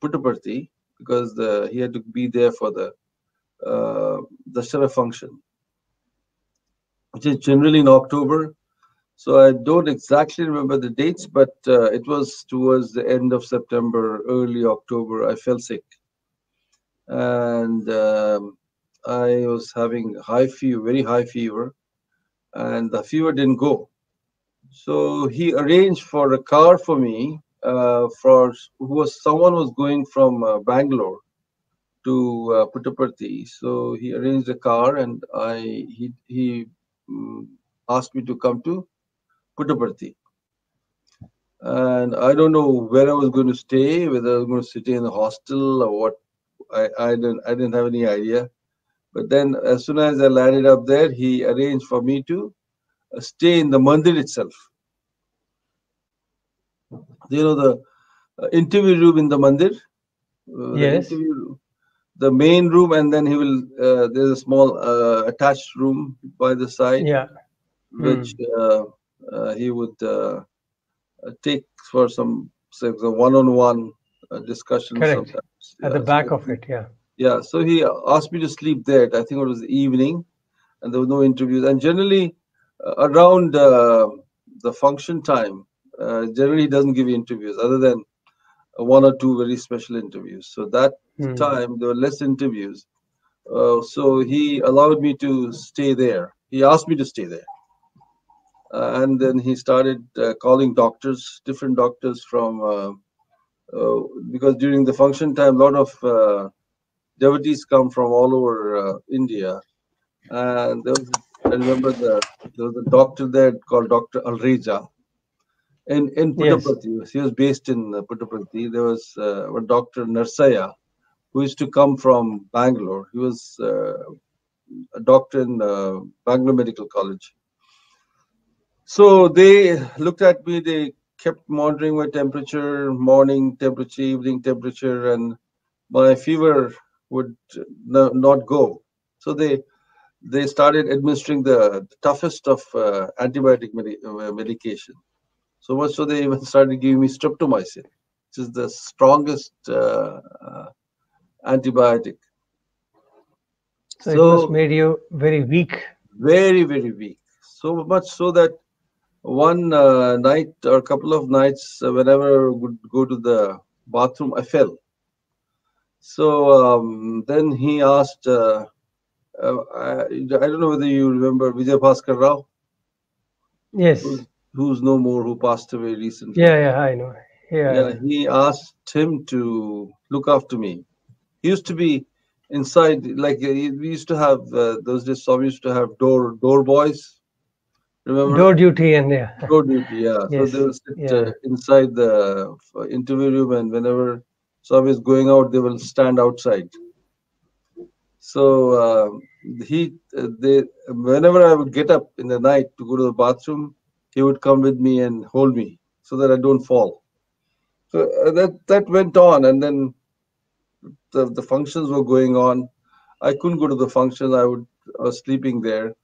Puttaparthi because he had to be there for the Dussehra function, which is generally in October. So I don't exactly remember the dates, but it was towards the end of September, early October. I fell sick, and I was having high fever, very high fever, and the fever didn't go. So he arranged for a car for me. Someone was going from Bangalore to Puttaparthi. So he arranged a car, and he asked me to come to Puttaparthi. And I don't know where I was going to stay, whether I was going to stay in the hostel or what. I didn't have any idea. But then, as soon as I landed up there, he arranged for me to stay in the mandir itself. The interview room in the mandir. Yes. The main room, and then he will. There's a small attached room by the side, which he would take for some one-on-one discussion. Correct. Sometimes. At the back of it, yeah. Yeah. So he asked me to sleep there. I think it was the evening, and there were no interviews. And generally, around the function time, generally he doesn't give you interviews other than one or two very special interviews. So that time there were less interviews. So he allowed me to stay there. He asked me to stay there. And then he started calling doctors, different doctors from, because during the function time, a lot of devotees come from all over India. And I remember there was a doctor there called Dr. Alreja in Puttaparthi. Yes. He was based in Puttaparthi. There was one Dr. Narsaya who used to come from Bangalore. He was a doctor in Bangalore Medical College. So they looked at me, they kept monitoring my temperature, morning temperature, evening temperature, and my fever would not go. So they started administering the toughest of antibiotic medication. So much so they even started giving me streptomycin, which is the strongest antibiotic. So it must made you very weak. Very, very weak. So much so that one night or a couple of nights, whenever I would go to the bathroom, I fell. So then he asked I don't know whether you remember Vijay Bhaskar Rao, Yes. who's no more, who passed away recently. Yeah, yeah, I know. Yeah, I Yeah, know. he asked him to look after me. He used to be inside, like we used to have those days. Some used to have door boys. Remember? Door duty and yeah. Door duty. Yeah. So they Yes. will sit Yeah. inside the interview room, and whenever Swami is going out, they will stand outside. So they whenever I would get up in the night to go to the bathroom, he would come with me and hold me so that I don't fall. So that went on, and then the functions were going on. I couldn't go to the function. I was sleeping there,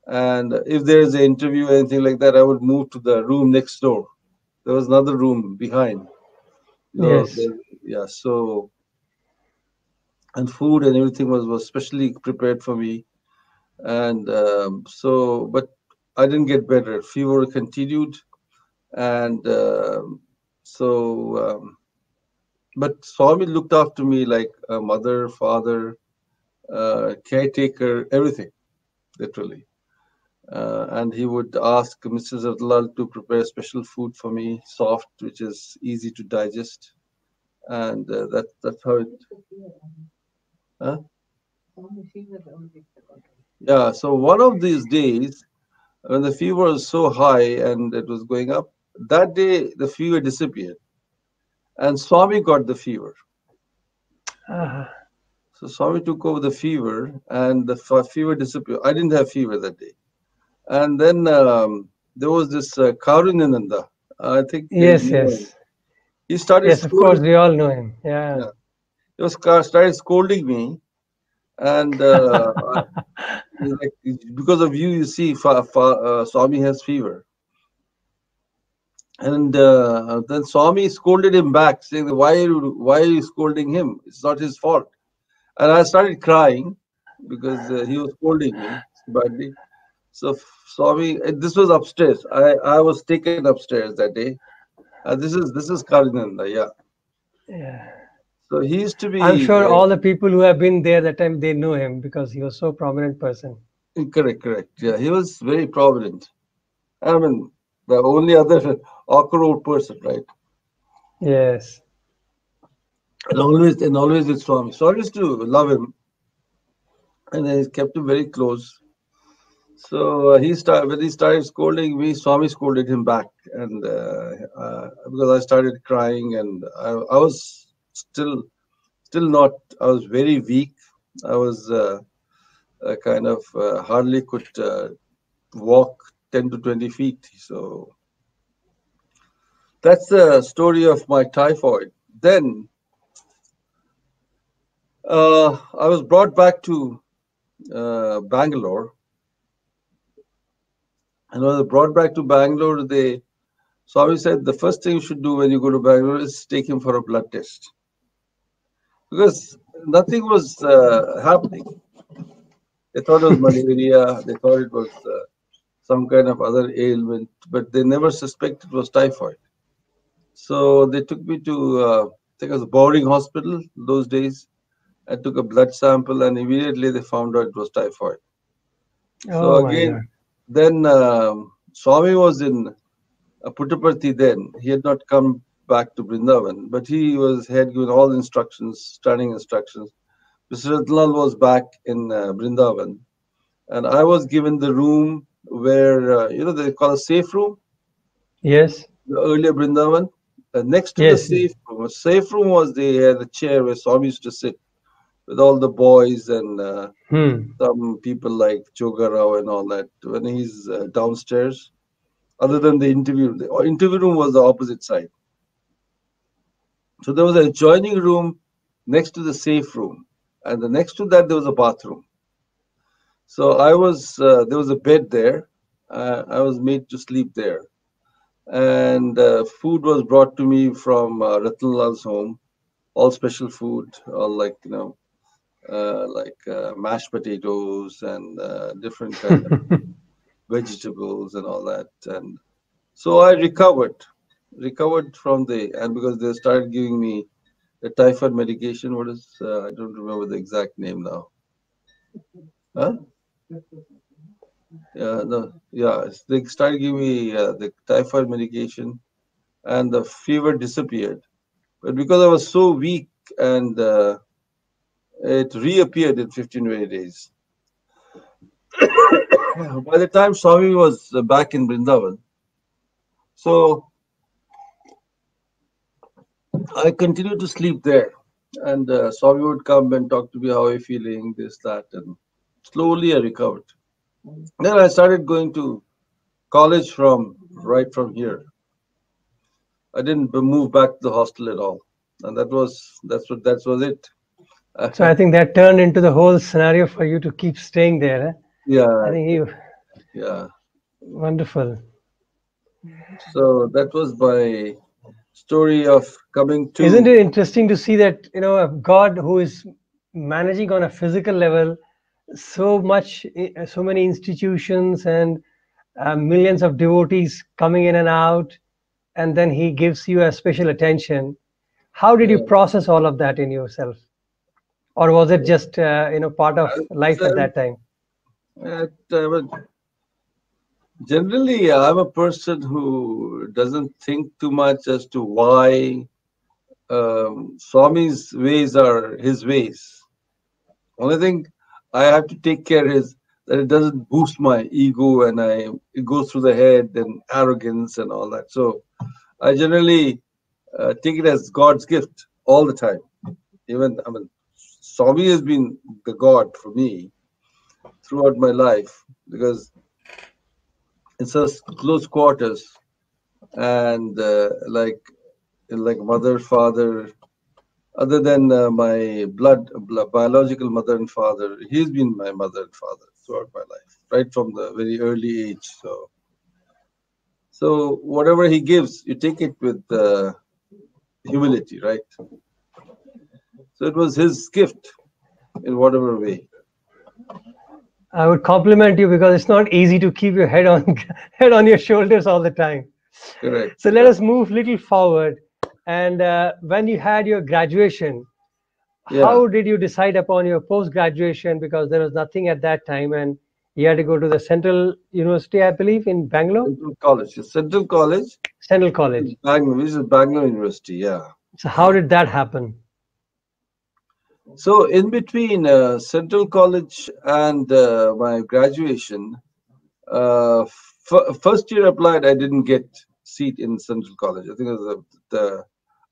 and if there is an interview or anything like that, I would move to the room next door. There was another room behind. Yes. Yeah. So and food and everything was specially prepared for me, and but I didn't get better. Fever continued, and but Swami looked after me like a mother, father, caretaker, everything, literally. And he would ask Mrs. Atlal to prepare special food for me, soft, which is easy to digest, and that's how it. Huh? Yeah. So one of these days, when the fever was so high and it was going up, that day the fever disappeared, and Swami got the fever. Ah, So Swami took over the fever, and the fever disappeared. I didn't have fever that day. And then there was this Karuninanda. I think yes, you know him. yes. He started Yes, of course, scolding. we all know him. Yeah. Yeah, he was started scolding me, and he's like, because of you, you see, Swami has fever. And then Swami scolded him back, saying, why are you scolding him? It's not his fault." And I started crying because he was scolding me badly. So Swami, this was upstairs. I was taken upstairs that day. This is Karinanda, yeah. Yeah. So he used to I'm be sure all the people who have been there that time they know him because he was so prominent person. correct. Yeah, he was very prominent. I mean, the only other awkward person, right? Yes. And always with Swami. So I used to love him, and I kept him very close. So when he started scolding me, Swami scolded him back, and because I started crying, and I was still not. I was very weak. I was kind of hardly could walk 10 to 20 feet. So that's the story of my typhoid. Then I was brought back to Bangalore, and when I was brought back to Bangalore, Swami said the first thing you should do when you go to Bangalore is take him for a blood test because nothing was happening. They thought it was malaria. They thought it was some kind of other ailment, but they never suspected it was typhoid. So they took me to, I think it was a boarding hospital those days. I took a blood sample, and immediately they found out it was typhoid. So Oh my again, God. then Swami was in Puttaparthi then. He had not come back to Brindavan, but had given all instructions, standing instructions. Mr. Ratlal was back in Brindavan, and I was given the room where they call a safe room, Yes. the earlier Brindavan. Next to the Yes. Yes. safe room was the chair where Swami used to sit with all the boys and Hmm. some people like Joga Rao and all that when he's downstairs. Other than the interview room was the opposite side. So there was an adjoining room next to the safe room, and the next to that there was a bathroom. So there was a bed there. I was made to sleep there, and food was brought to me from Ratnlal's home. All special food, all like mashed potatoes and different kind of vegetables and all that. And so I recovered from and because they started giving me the typhoid medication. I don't remember the exact name now. Huh? Yeah, no, yeah. They started giving me the typhoid medication, and the fever disappeared. But because I was so weak, and it reappeared in 15 20 days. By the time Swami was back in Vrindavan, so I continued to sleep there. And Swami would come and talk to me, how are you feeling, this, that, and slowly I recovered. Then I started going to college from right from here. I didn't move back to the hostel at all, and that was it. So I think that turned into the whole scenario for you to keep staying there. Eh? I Yeah, think you yeah. wonderful. So that was my story of coming Isn't to. it interesting to see that a God who is managing on a physical level so much, so many institutions and millions of devotees coming in and out, and then He gives you a special attention. How did you Yeah, process all of that in yourself, or was it just part of life at so, that time? but generally, I'm a person who doesn't think too much as to why Swami's ways are his ways. Only thing I have to take care is that it doesn't boost my ego and it goes through the head and arrogance and all that. So I generally take it as God's gift all the time. Even I mean, Swami has been the God for me throughout my life because it's a close quarters and like mother, father. Other than my biological mother and father, he's been my mother and father throughout my life, right from the very early age. So whatever he gives, you take it with humility, right? So it was his gift in whatever way. I would compliment you because it's not easy to keep your head on head on your shoulders all the time. Correct. So let Yeah. us move little forward. And when you had your graduation, Yeah. how did you decide upon your post graduation? Because there was nothing at that time, and you had to go to the Central University, I believe, in Bangalore, Central College. Central College. Central College. Bangalore. This is Bangalore University. Yeah. So how did that happen? So in between Central College and my graduation, first year applied, I didn't get seat in Central College. I think it was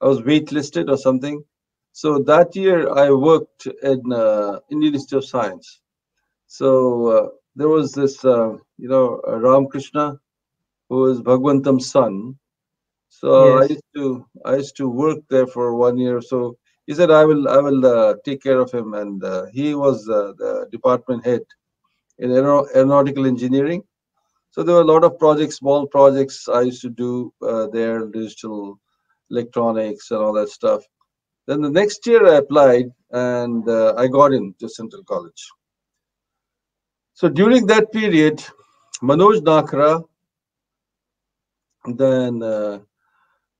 I was waitlisted or something. So that year I worked in Indian Institute of Science. So there was this, Ram Krishna, who is Bhagwantam's son. So Yes. I used to work there for 1 year. So he said I will take care of him, and he was the department head in aeronautical engineering. So there were a lot of projects, small projects I used to do there, digital electronics and all that stuff. Then the next year I applied and I got into Central College. So during that period, Manoj Nakra, then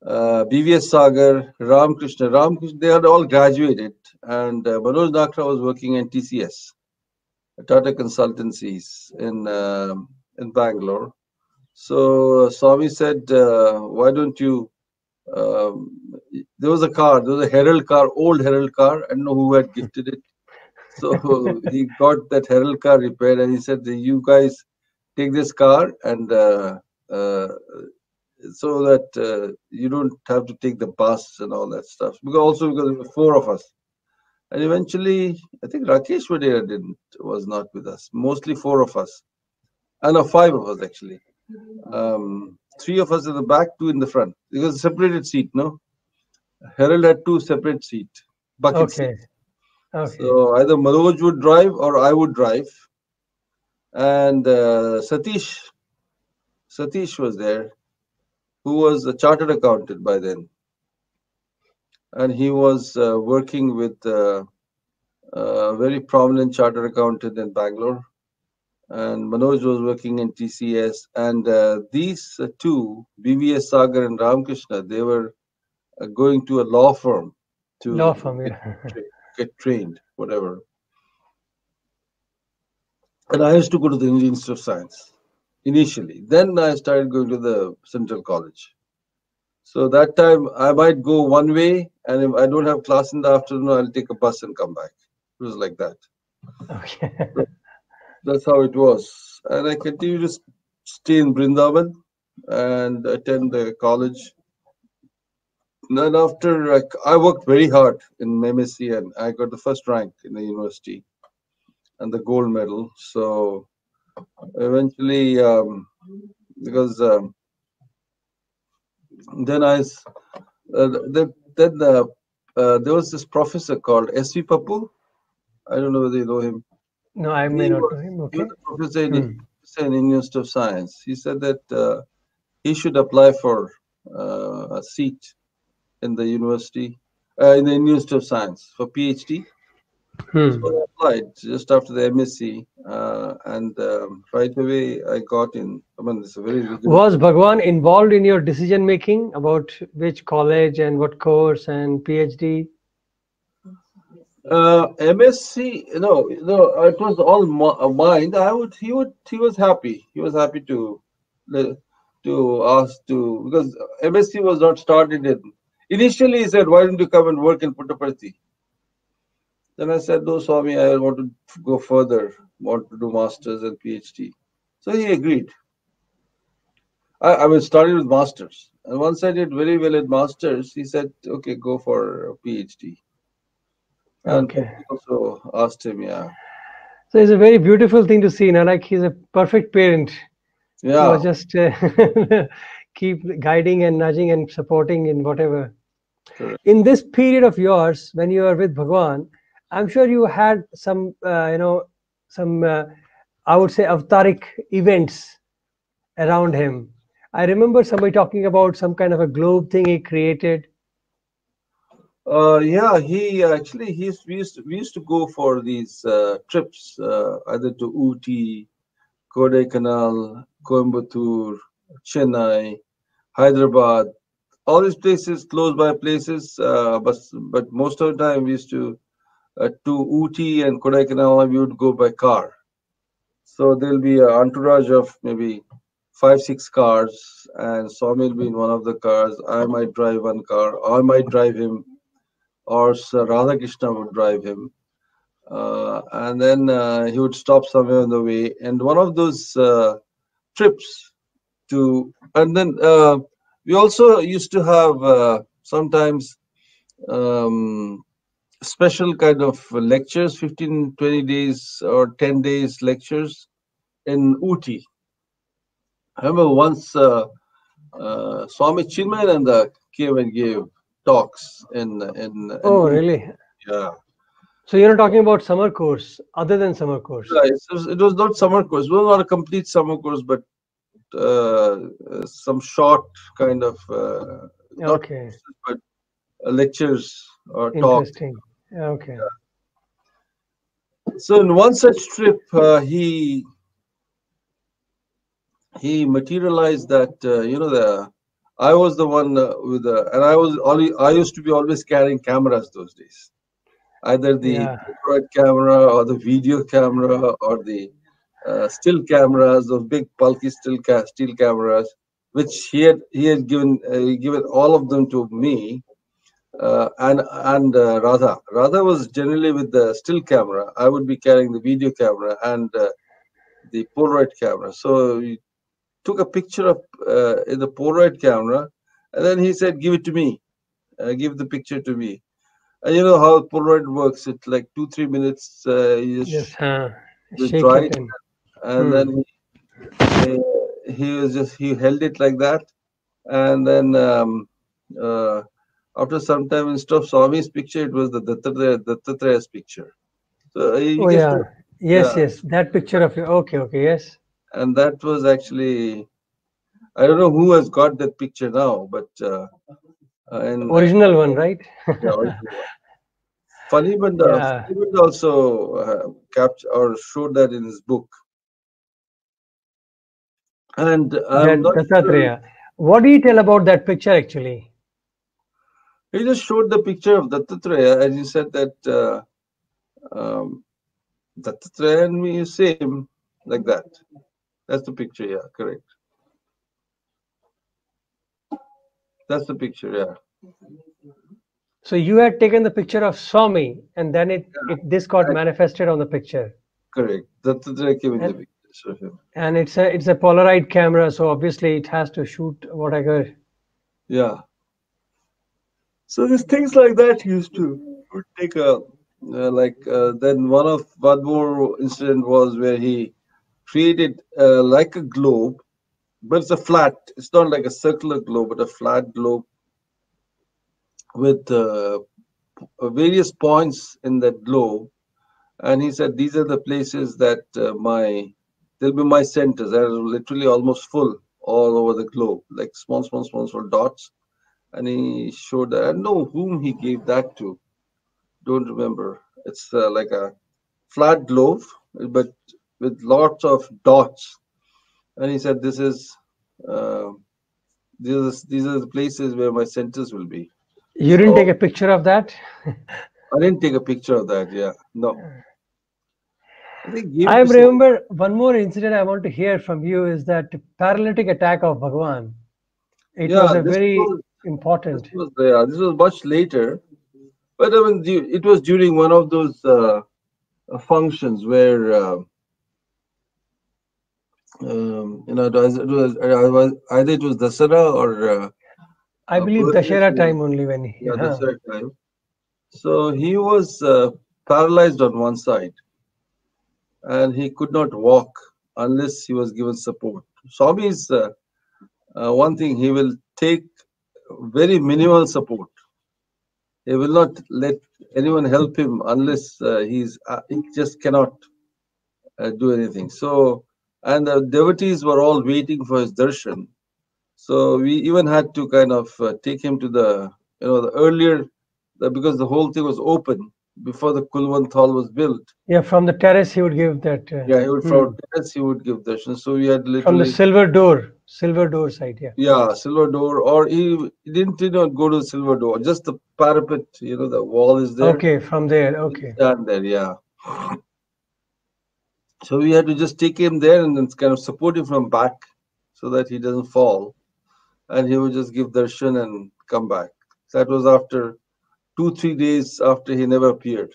BVS Sagar, Ram Krishna, they had all graduated, and Manoj Nakra was working in TCS, Tata Consultancies in Bangalore. So Swami said, "Why don't you?" Um, there was a car, there was a Herald car, old Herald car. I don't know who had gifted it. So he got that Herald car repaired, and he said, "You guys take this car and." Uh, so that you don't have to take the bus and all that stuff. Because there were four of us, and eventually I think Rakesh Vadera didn't was not with us. Mostly four of us, and no, five of us actually. Three of us in the back, two in the front. It was a separated seat. No, Harold had two separate bucket Okay. seats. Okay. So either Manoj would drive or I would drive, and Satish was there, who was a chartered accountant by then, and he was working with a very prominent chartered accountant in Bangalore. And Manoj was working in TCS. And these two, BVS Sagar and Ramakrishna, they were going to a law firm Law to firm. get, Yeah. get trained, whatever. And I used to go to the Indian Institute of Science initially. Then I started going to the Central College. So that time I might go one way, and if I don't have class in the afternoon, I'll take a bus and come back. It was like that. Okay. So that's how it was. And I continue to stay in Brindaban and attend the college. And then after, like, I worked very hard in MSc and I got the first rank in the university and the gold medal. So eventually, because then then there was this professor called S.V. Papu. I don't know whether you know him. No, I may He not was, know him. he was Okay. a professor in, Hmm. professor in Indian Institute of Science. He said that he should apply for a seat in the university, in the Indian Institute of Science for PhD. So Hmm. I applied just after the MSc, and right away I got in. I mean, it's a very rigorous. Was Bhagwan involved in your decision making about which college and what course and PhD? MSc, no, it was all mind. He was happy. He was happy le- to ask to, because MSc was not started in. Initially, he said, "Why don't you come and work in Puttaparthi?" Then I said, "No, Swami, I want to go further. Want to do masters and PhD." So he agreed. I was started with masters, and once I did very well at masters, he said, "Okay, go for a PhD." And Okay. I also asked him, yeah, So it's a very beautiful thing to see. Now, like he's a perfect parent who yeah. was just keep guiding and nudging and supporting in whatever. Correct. In this period of yours, when you were with Bhagwan, I'm sure you had some, some, I would say, avataric events around him. I remember somebody talking about some kind of a globe thing he created. Yeah, he actually we used to go for these trips either to Ooty, Kodaikanal, Coimbatore, Chennai, Hyderabad, all these places, close by places. But most of the time we used to Ooty and Kodaikanal, we would go by car. So there'll be an entourage of maybe five, six cars, and Swami will be in one of the cars. I might drive one car, or I might drive him, or Sir Radhakrishna would drive him. And then he would stop somewhere on the way. And one of those trips and then we also used to have sometimes um, special kind of lectures, 15, 20 days or 10 days lectures in Ooty. I remember once Swami Chinmayananda came and gave talks in Oh, Ooty. really? Yeah. So you're not talking about summer course, other than summer course. Yeah, it was not summer course. It was not a complete summer course, but some short kind of not Okay, courses, but lectures or talks. interesting. Okay. So in one such trip, he materialized that the I was the one with the and I used to be always carrying cameras those days, either the Yeah, Polaroid camera or the video camera or the still cameras, those big bulky steel cameras, which he had given all of them to me, and Radha. Radha was generally with the still camera. I would be carrying the video camera and the Polaroid camera. So we took a picture of in the Polaroid camera, and then he said, "Give it to me. Give the picture to me." And you know how Polaroid works. It's like 2-3 minutes. You just just shake dry it it, in. and Hmm. then he held it like that, and then uh, after some time, instead of Swami's picture, it was the Dattatraya's picture. So you Oh get to, yeah, yes, yeah, yes. That picture of you. Okay, okay, yes. and that was actually, I don't know who has got that picture now, but and Original one, right? yeah, original one. Funny, but Yeah, Also captured or showed that in his book, and I'm that not sure. Dattatreya. What do you tell about that picture actually? He just showed the picture of Dattatreya, and he said that um, Dattatreya and me is same. like that. That's the picture. Yeah, correct. That's the picture. Yeah, So you had taken the picture of Swami, and then this got I, manifested on the picture. correct. That's the came in the And picture of him. it's a Polaroid camera, so obviously it has to shoot whatever. Yeah. So these things like that used to would take a then one more incident was where he created like a globe, but it's a flat. It's not like a circular globe, but a flat globe with various points in that globe. And he said these are the places that they'll be my centers. That are literally almost full all over the globe, like small dots. And he showed that. I don't know whom he gave that to. Don't remember. It's like a flat globe, but with lots of dots. And he said, uh, these are the places where my centers will be." You didn't take So a picture of that? I didn't take a picture of that. Yeah, no, I think he gave I it to some. remember one more incident I want to hear from you is that paralytic attack of Bhagwan. It was Yeah, a very important. this was much later. But I mean, it was during one of those functions where either it was Dasara or I believe birthday Dashera celebration. time only when Yeah, huh. Dasara time. So he was paralyzed on one side and he could not walk unless he was given support. Swami is one thing, he will take very minimal support. He will not let anyone help him unless he just cannot do anything. So, and the devotees were all waiting for his darshan. So we even had to kind of take him to the earlier, because the whole thing was open before the Kulwant Hall was built. Yeah, from the terrace he would give that. Yeah, he would from terrace he would give darshan. So we had From the literally, silver door side. Yeah. yeah, silver door, or he did not go to the silver door, just the parapet. The wall is there. Okay, from there. He didn't Okay. stand there. Yeah. So we had to just take him there and then kind of support him from back so that he doesn't fall, and he would just give darshan and come back. That was after 2-3 days after he never appeared.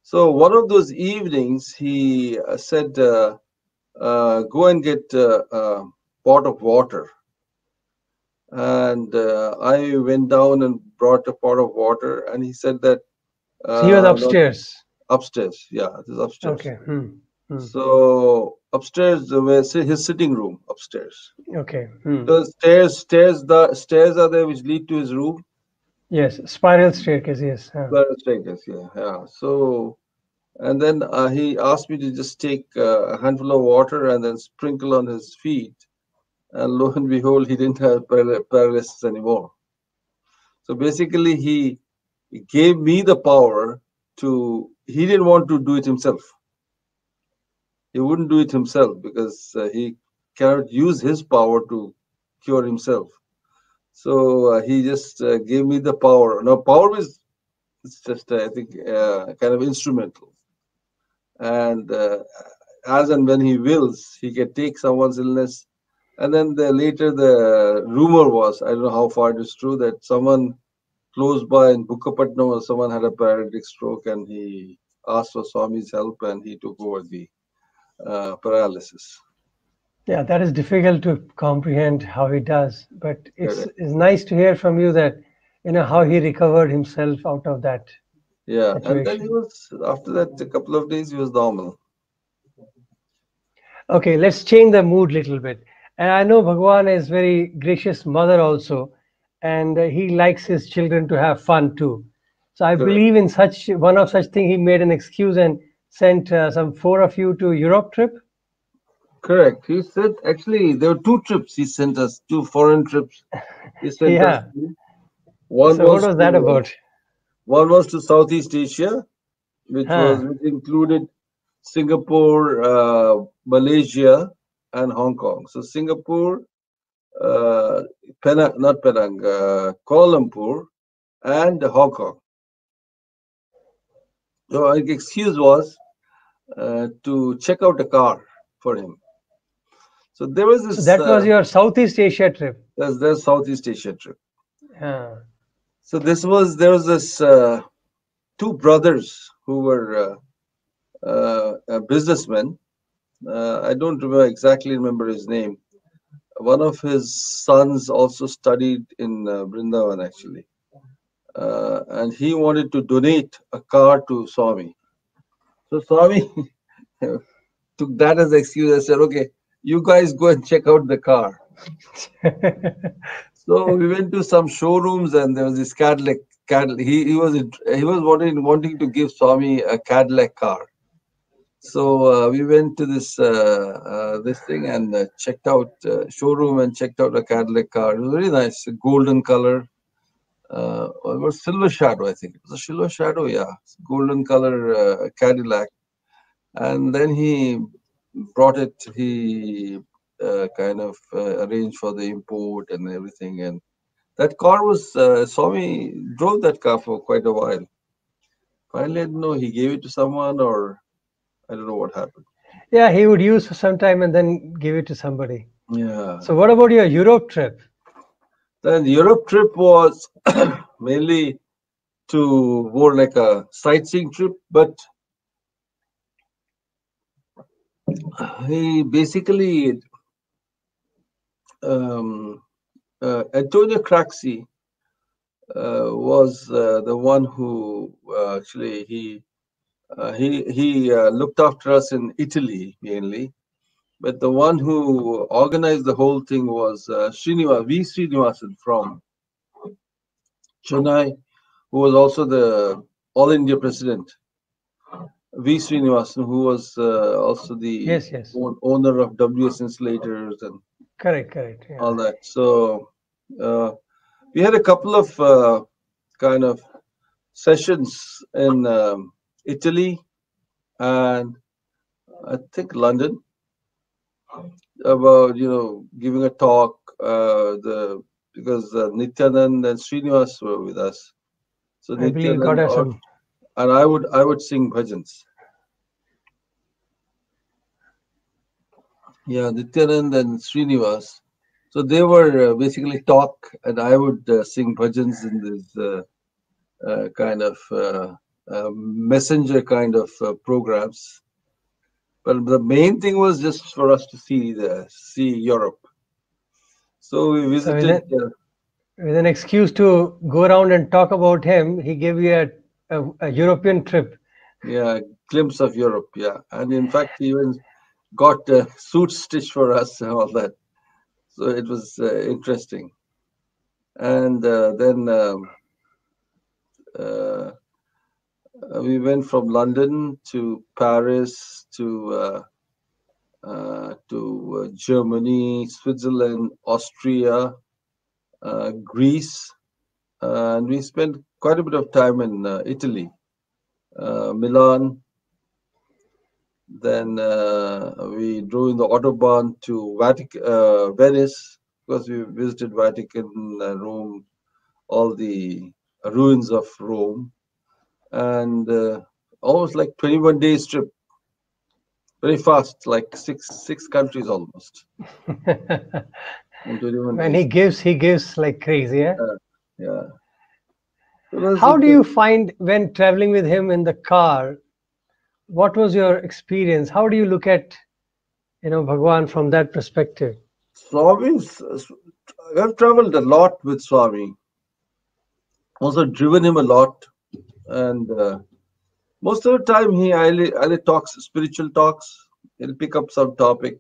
So one of those evenings, he said, "Go and get a pot of water." And I went down and brought a pot of water, and he said that So he was not upstairs. upstairs. Yeah, it is upstairs. Okay. So upstairs, his sitting room upstairs. Okay. The stairs are there which lead to his room. Yes, spiral staircase. Yes. Staircase, yeah, yeah. So, and then he asked me to just take a handful of water and then sprinkle on his feet. And lo and behold, he didn't have paralysis anymore. So basically, he gave me the power to. He didn't want to do it himself. He wouldn't do it himself because he cannot use his power to cure himself. So he just gave me the power. Now, power is it's just, I think, kind of instrumental. And as and when he wills, he can take someone's illness. And then later the rumor was, I don't know how far it is true, that someone close by in Bukkapatnam or someone had a paralytic stroke and he asked for Swami's help and he took over the paralysis. Yeah, that is difficult to comprehend how he does, but it's Correct. it's nice to hear from you that how he recovered himself out of that Yeah, and then he situation. was, after that, a couple of days, he was normal. Okay, let's change the mood little bit. And I know Bhagwan is very gracious mother also, and he likes his children to have fun too. So I Correct. believe in such thing he made an excuse and sent some four of you to Europe trip. Correct. He said, actually, there were two trips he sent us, two foreign trips he sent us Yeah. to. One So what was was that to about? one was to Southeast Asia, which Huh. included Singapore, Malaysia, and Hong Kong. So Singapore, Penang, not Penang, Kuala Lumpur, and Hong Kong. So our excuse was to check out a car for him. So there was So this that was your Southeast Asia trip. there's Southeast Asia trip. Yeah. So there was this two brothers who were businessmen. I don't remember exactly remember his name. One of his sons also studied in Vrindavan actually, and he wanted to donate a car to Swami. So Swami took that as the excuse. I said, "Okay, you guys go and check out the car." So we went to some showrooms, and there was this Cadillac. Cadillac. He was wanting to give Swami a Cadillac car. So we went to this thing and checked out showroom and checked out a Cadillac car. It was very nice, golden color. It was silver shadow, I think. It was a silver shadow, yeah, golden color Cadillac. And then he brought it. He kind of arranged for the import and everything. And that car was Swami drove that car for quite a while. Finally, I don't know, he gave it to someone or I don't know what happened. Yeah, he would use for some time and then give it to somebody. Yeah. So what about your Europe trip? Then the Europe trip was mainly to more like a sightseeing trip, but he basically Antonio Craxi was the one who actually he looked after us in Italy mainly, but the one who organized the whole thing was Srinivasan from Chennai, who was also the All India president. Srinivasan, who was also the Yes, yes. owner of WS Insulators and Correct, correct. Yeah. all that. So we had a couple of kind of sessions in Italy and I think London about giving a talk. Because Nityanand and Srinivas were with us. So I believe God Nityanand has some. and I would sing bhajans. Yeah, Nityanand and Srinivas. So they were basically talk, and I would sing bhajans in this kind of messenger kind of programs. But the main thing was just for us to see Europe. So we So visited. with an excuse to go around and talk about him, he gave you a European trip. Yeah, glimpse of Europe. Yeah, and in fact, he even got a suit stitched for us and all that. So it was interesting. And then uh, we went from London to Paris to Germany, Switzerland, Austria, Greece, and we spent quite a bit of time in Italy, Milan. Then we drove in the autobahn to Venice because we visited Vatican, Rome, all the ruins of Rome, and almost like 21 days trip, very fast, like six countries almost in 21 When days. he gives like crazy. Yeah. Yeah. So that's How the do thing. you find when traveling with him in the car? What was your experience? How do you look at Bhagwan from that perspective? Swami's, I've traveled a lot with Swami, also driven him a lot, and most of the time he either talks spiritual talks. He'll pick up some topic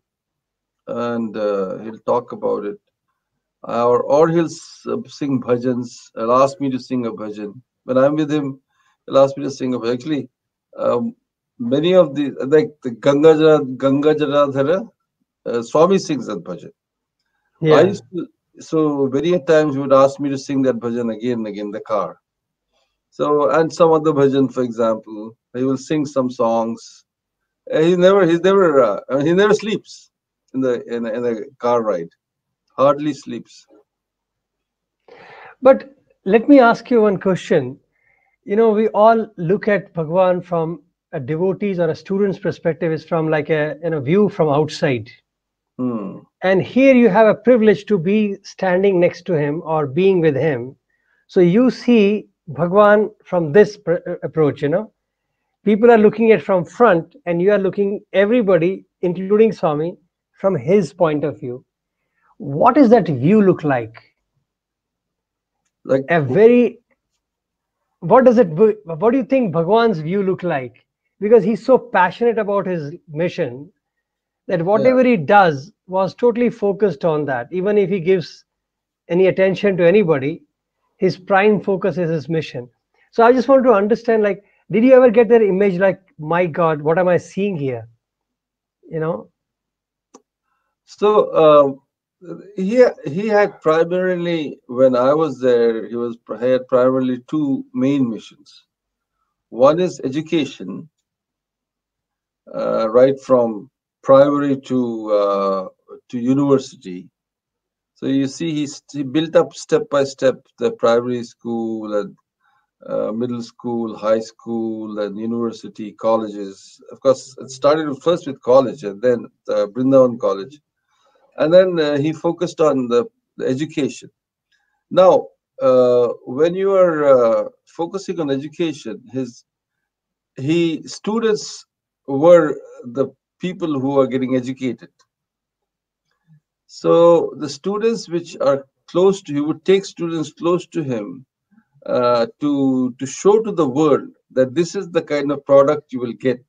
and he'll talk about it, or he'll sing bhajans. He'll ask me to sing a bhajan. When I'm with him, he'll ask me to sing a bhajan. Actually, many of the like the Ganga Janadhara, Swami sings that bhajan. I Yeah. used to, so many a times he would ask me to sing that bhajan again and again in the car. So and some other bhajan, for example, he will sing some songs. He never sleeps in the car ride. Hardly sleeps. But let me ask you one question. We all look at Bhagwan from a devotee's or a student's perspective is from like a view from outside. Hmm. And here you have a privilege to be standing next to him or being with him. So you see Bhagwan from this approach, People are looking at from front and you are looking everybody, including Swami, from his point of view. What does that view look like? Like, A very, what do you think Bhagwan's view look like? Because he's so passionate about his mission that yeah. whatever he does was totally focused on that. Even if he gives any attention to anybody, his prime focus is his mission. So I just want to understand, like, did you ever get that image like, my God, what am I seeing here? So he had primarily, when I was there, he had primarily two main missions. One is education, right from primary to university. So you see, he built up step by step the primary school and middle school, high school, and university, colleges. Of course, it started first with college and then Brindavan College. And then he focused on the education. Now, when you are focusing on education, students were the people who are getting educated. So the students which are close to, he would take students close to him to show to the world that this is the kind of product you will get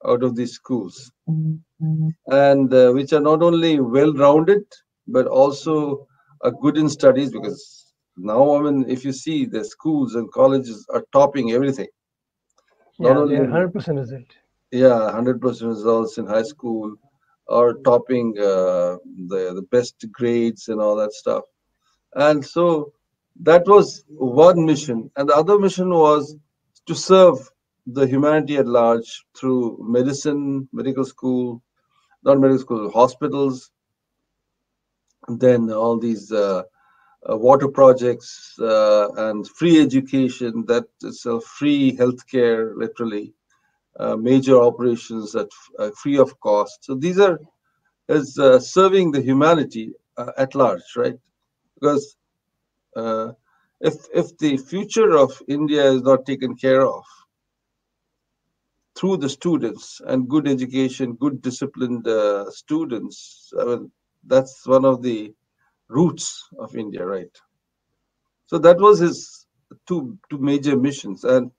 out of these schools, and which are not only well-rounded but also are good in studies. Because now, I mean, if you see, the schools and colleges are topping everything. Not Yeah, they are only 100% result. 100% results in high school, or topping the best grades and all that stuff. And so that was one mission. And the other mission was to serve the humanity at large through medicine, medical school, not medical school, hospitals, and then all these water projects and free education, that itself, free healthcare, literally, major operations at free of cost. So these are is serving the humanity at large, right? Because uh, if the future of India is not taken care of through the students and good education, good disciplined students, I mean, that's one of the roots of India, right? So that was his two major missions, and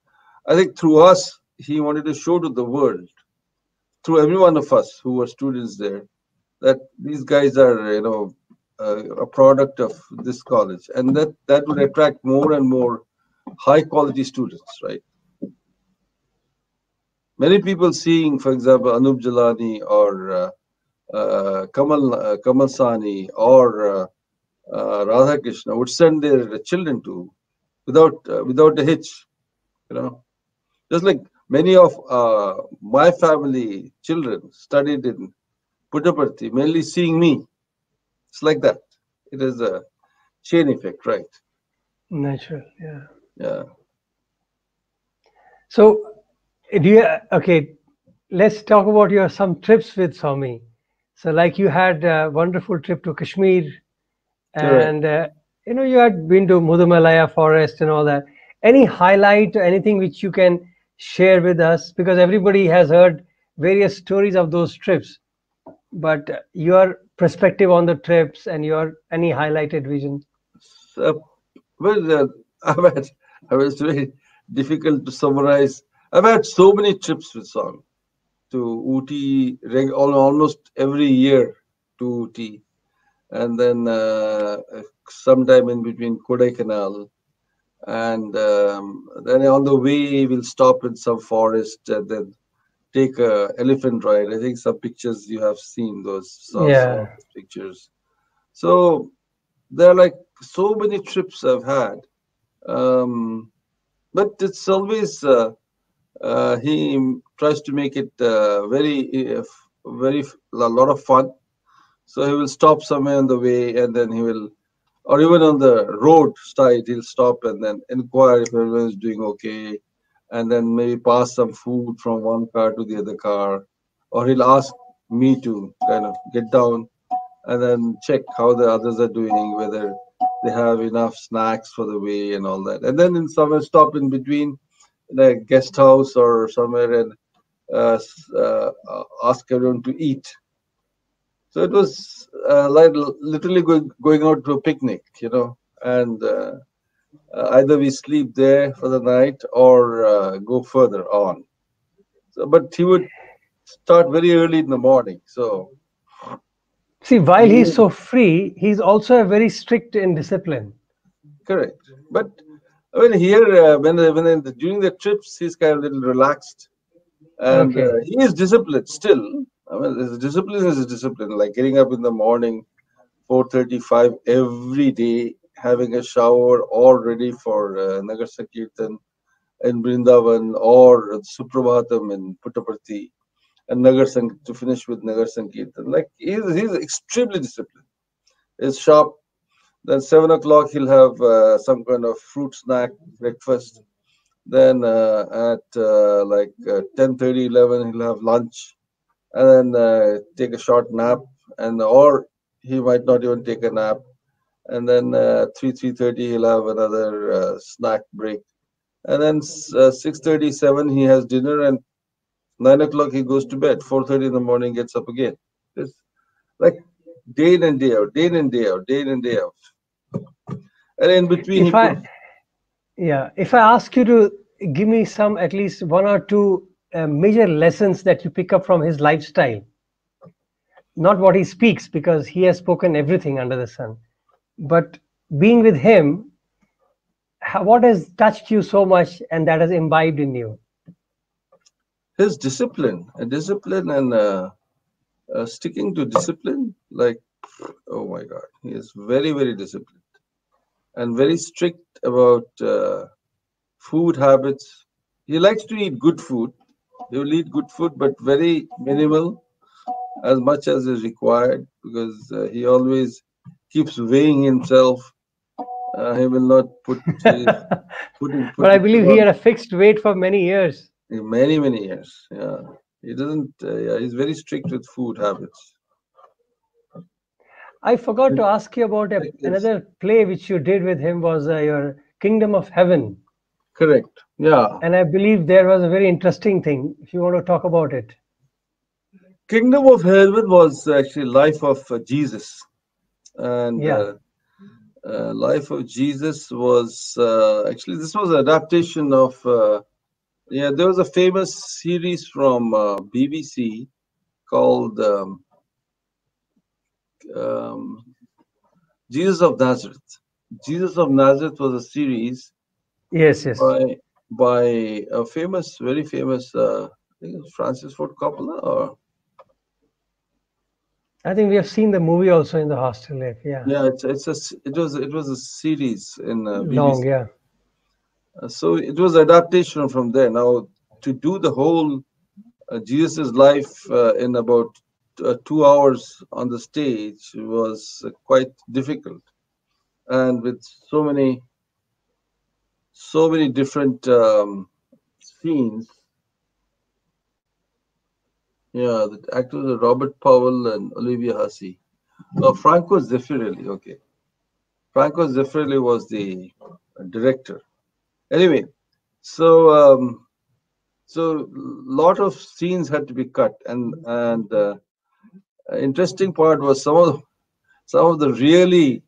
I think through us, he wanted to show to the world, through every one of us who were students there, that these guys are, a product of this college, and that would attract more and more high quality students, right? Many people seeing, for example, Anup Jalani or Kamal Sani or Radha Krishna would send their children to without a hitch, you know. Just like many of my family children studied in Puttaparthi, mainly seeing me. It's like that. It is a chain effect, right? Natural, yeah. Yeah. So, okay, let's talk about your some trips with Swami. So, like you had a wonderful trip to Kashmir, Correct. and you had been to Mudumalaya forest and all that. Any highlight or anything which you can share with us? Because everybody has heard various stories of those trips, but your perspective on the trips and your any highlighted vision. So, well, I've had, I was very difficult to summarize. I've had so many trips with Swami to Ooty, almost every year to Ooty, and then sometime in between Kodaikanal, and then on the way we'll stop in some forest and then take a elephant ride. I think some pictures you have seen, saw some of Yeah, those pictures. So there are like so many trips I've had, um, but it's always he tries to make it very a lot of fun. So he will stop somewhere on the way, and then he will, or even on the road side, he'll stop and then inquire if everyone is doing okay. and then maybe pass some food from one car to the other car, or he'll ask me to kind of get down and then check how the others are doing, whether they have enough snacks for the way and all that. And then in somewhere stop in between in a guest house or somewhere and ask everyone to eat. So it was like literally going out to a picnic, and either we sleep there for the night or go further on. So, but he would start very early in the morning. So, See, while he's so free, he's also a very strict in discipline. correct. But I mean, here during the trips, he's kind of a little relaxed, and Okay. he is disciplined still. I mean, his discipline is a discipline, like getting up in the morning, 4:35 every day, having a shower all ready for Nagar Sankirtan in Brindavan or Suprabhatam in Puttaparthi, and to finish with Nagar Sankirtan. Like he's extremely disciplined. He's sharp. Then 7 o'clock he'll have some kind of fruit snack breakfast. Then at 10:30, 11 he'll have lunch, and then take a short nap, and or he might not even take a nap. And then 3:30 he'll have another snack break, and then 6:37 he has dinner, and 9 o'clock he goes to bed. 4:30 in the morning gets up again. It's like day in and day out, day in and day out, day in and day out. And in between he If I, puts yeah, if I ask you to give me some, at least one or two major lessons that you pick up from his lifestyle, not what he speaks, because he has spoken everything under the sun, but being with him, what has touched you so much and that has imbibed in you? his discipline, and sticking to discipline. Like, oh my God, he is very, very disciplined and very strict about food habits. He likes to eat good food. He will eat good food, but very minimal, as much as is required, because he always keeps weighing himself. He will not put But I believe it he on had a fixed weight for many years. many years. Yeah, he doesn't. Yeah, he's very strict with food habits. I forgot to ask you about Like this. another play which you did with him was your Kingdom of Heaven. Correct. Yeah. And I believe there was a very interesting thing, if you want to talk about it. Kingdom of Heaven was actually life of Jesus, and Yeah. life of Jesus was actually this was an adaptation of yeah. There was a famous series from BBC called um, Jesus of Nazareth. Jesus of Nazareth was a series Yes, yes. by by a famous, very famous, I think it's Francis Ford Coppola, or I think we have seen the movie also in the hostel life. Yeah. yeah, it was a series in Long, BBC. yeah. So it was adaptation from there. Now to do the whole Jesus' life in about 2 hours on the stage was quite difficult, and with so many different scenes. Yeah, the actors are Robert Powell and Olivia Hussey. Franco Zeffirelli. Okay, Franco Zeffirelli was the director. Anyway, so so lot of scenes had to be cut, and interesting part was some of the really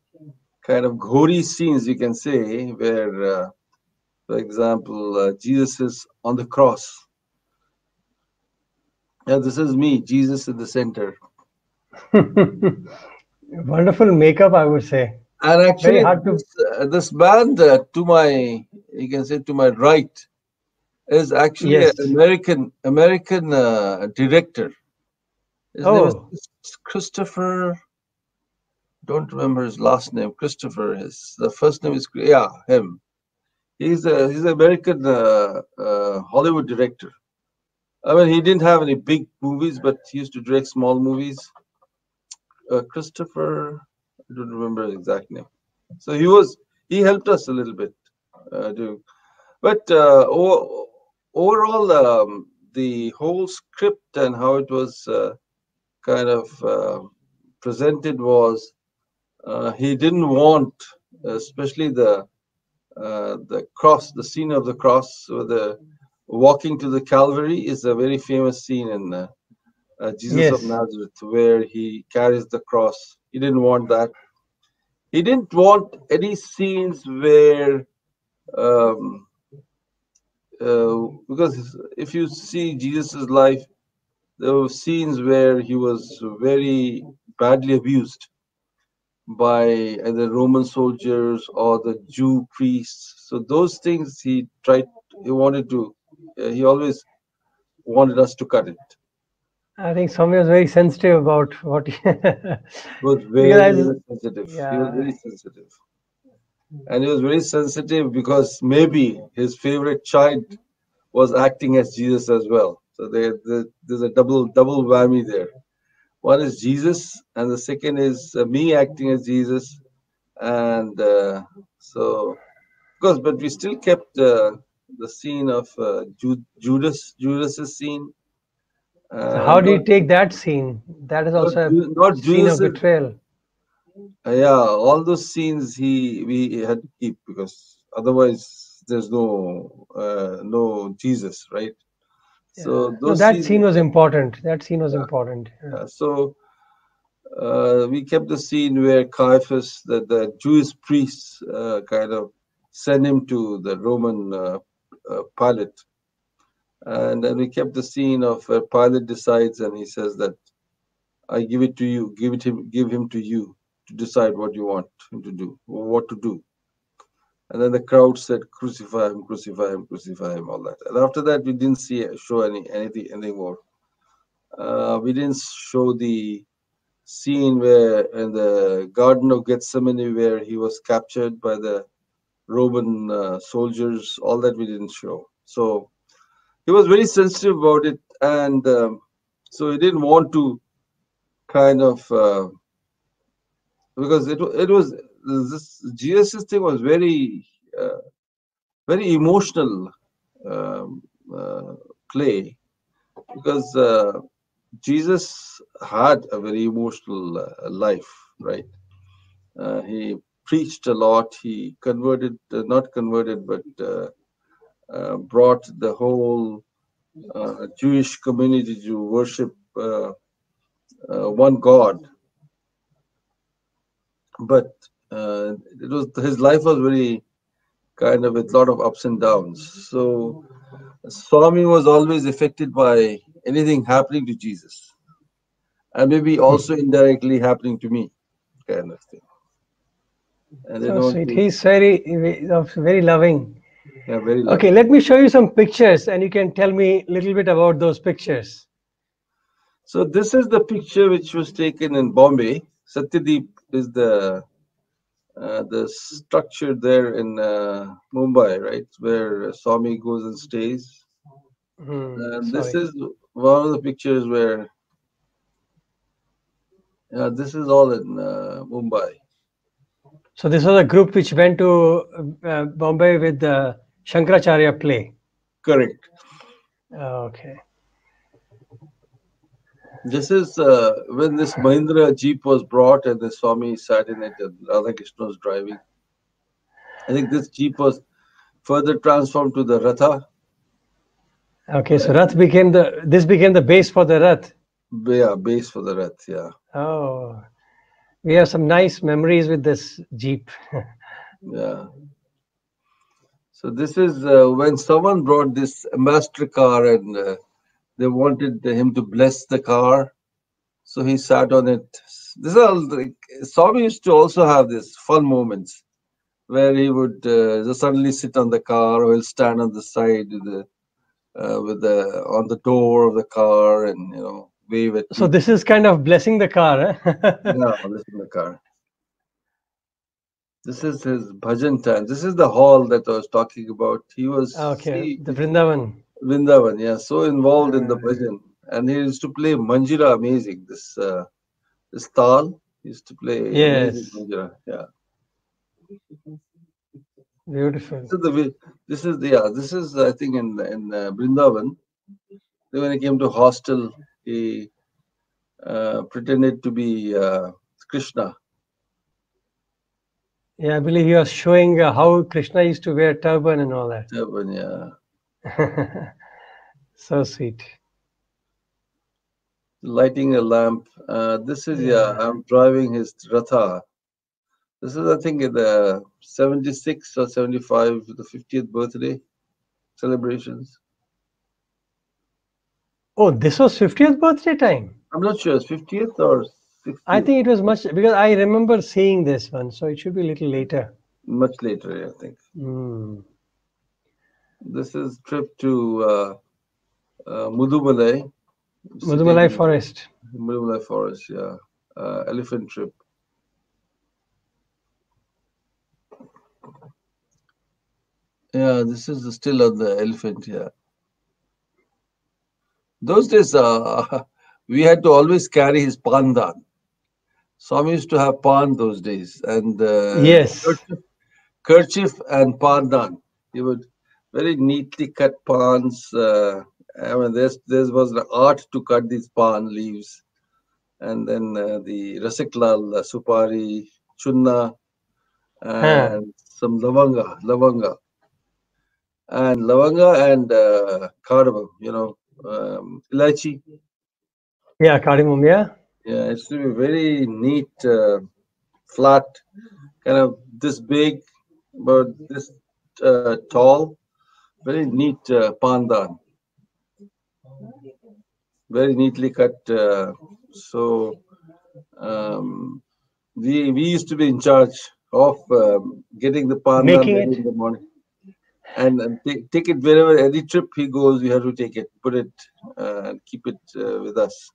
kind of gory scenes, you can say, where, for example, Jesus is on the cross. Yeah, this is me, Jesus in the center. Wonderful makeup, I would say. And Very actually, hard to. this band to my, you can say to my right, is actually an Yes. American director. His name is Oh, Christopher. Don't remember his last name. Christopher. His the first name is yeah, him. He's an American Hollywood director. I mean, he didn't have any big movies, but he used to direct small movies. Christopher, I don't remember his exact name. So he helped us a little bit. Do, but overall, the whole script and how it was kind of presented was he didn't want, especially the cross, the scene of the cross, with the walking to the Calvary is a very famous scene in Jesus of Yes. Nazareth, where he carries the cross. He didn't want that. He didn't want any scenes where, um, because if you see Jesus' life, there were scenes where he was very badly abused by either Roman soldiers or the Jew priests. So those things he wanted to, he always wanted us to cut it. I think Swami was very sensitive about what he He was very, because very sensitive. He was yeah, very sensitive. And he was very sensitive because maybe his favorite child was acting as Jesus as well. So there's a double whammy there. One is Jesus, and the second is me acting as Jesus. And but we still kept the scene of Judas's scene, so how do you not take that scene? That is also a not scene of Judas's. betrayal. Yeah, all those scenes we had to keep because otherwise there's no Jesus, right? Yeah. So No, those that scenes scene we was kept. important. That scene was Yeah, important. Yeah. yeah. So we kept the scene where Caiaphas, the Jewish priests, kind of send him to the Roman Pilate, and then we kept the scene of where Pilate decides and he says that I give it to you, give him to you to decide what you want him to do, what to do. And then the crowd said, "Crucify him, crucify him, crucify him," all that. And after that, we didn't show anything more. We didn't show the scene where in the Garden of Gethsemane where he was captured by the Roman soldiers. All that we didn't show. So he was very sensitive about it, and so he didn't want to kind of because it was this Jesus thing was uh, very emotional um, uh, play because Jesus had a very emotional life, right? He preached a lot. He converted, not converted, but brought the whole Jewish community to worship one God. But it was his life was very kind of with a lot of ups and downs. So Swami was always affected by anything happening to Jesus, and maybe also indirectly happening to me, kind of thing. And they So don't sweet. to, He's very loving. yeah, very Okay, loving. let me show you some pictures, and you can tell me a little bit about those pictures. So this is the picture which was taken in Bombay. Satyadeep is the structure there in Mumbai, right, where Swami goes and stays. And this Sorry. is one of the pictures where this is all in Mumbai. So this was a group which went to Bombay with the Shankaracharya play. Correct. Okay. This is when this Mahindra Jeep was brought and the Swami sat in it and Radhakrishna was driving. I think this Jeep was further transformed to the Ratha. Okay. So And this became the base for the Rath. yeah, base for the Rath, yeah. Oh, we have some nice memories with this Jeep. Yeah. So this is when someone brought this ambassador car and they wanted him to bless the car. So he sat on it. This is all Swami used to also have this fun moments where he would just suddenly sit on the car or he'll stand on the side with the on the door of the car and wave at So people. this is kind of blessing the car. Huh? Yeah, listen in the car. This is his bhajan time. This is the hall that I was talking about. He was Okay, see the Vrindavan. Vrindavan, yeah, so involved in the Uh, bhajan, and he used to play manjira. Amazing. This tal he used to play amazing yes. manjira. Yeah. Beautiful. This is I think in Brindavan. When he came to hostel, he pretended to be Krishna. Yeah, I believe he was showing how Krishna used to wear turban and all that. Turban, yeah. So sweet. Lighting a lamp. This is, yeah, Yeah. I'm driving his Ratha. This is, I think, in the 76 or 75, the 50th birthday celebrations. Oh, this was 50th birthday time. I'm not sure, it's 50th or I 60th. think it was much because I remember seeing this one, so it should be a little later. Much later, I think. Hmm. This is trip to Mudumalai, sitting Mudumalai in Forest. Mudumalai Forest, yeah. Elephant trip. Yeah, this is still on the elephant, yeah. Those days, we had to always carry his pandan. Swami used to have pan those days, and Yes. kerchief and pandan. He would very neatly cut pans. I mean, there was the art to cut these pan leaves, and then the rasiklal, supari, chunna, Huh. and some lavanga and cardamom. Ilaichi. Yeah, cardamom, yeah. Yeah, it's to be very neat, flat, kind of this big, but this tall, very neat pandan, very neatly cut. So um, we used to be in charge of getting the pandan Making ready it. in the morning, and take it wherever any trip he goes. We have to take it, put it, and keep it with us.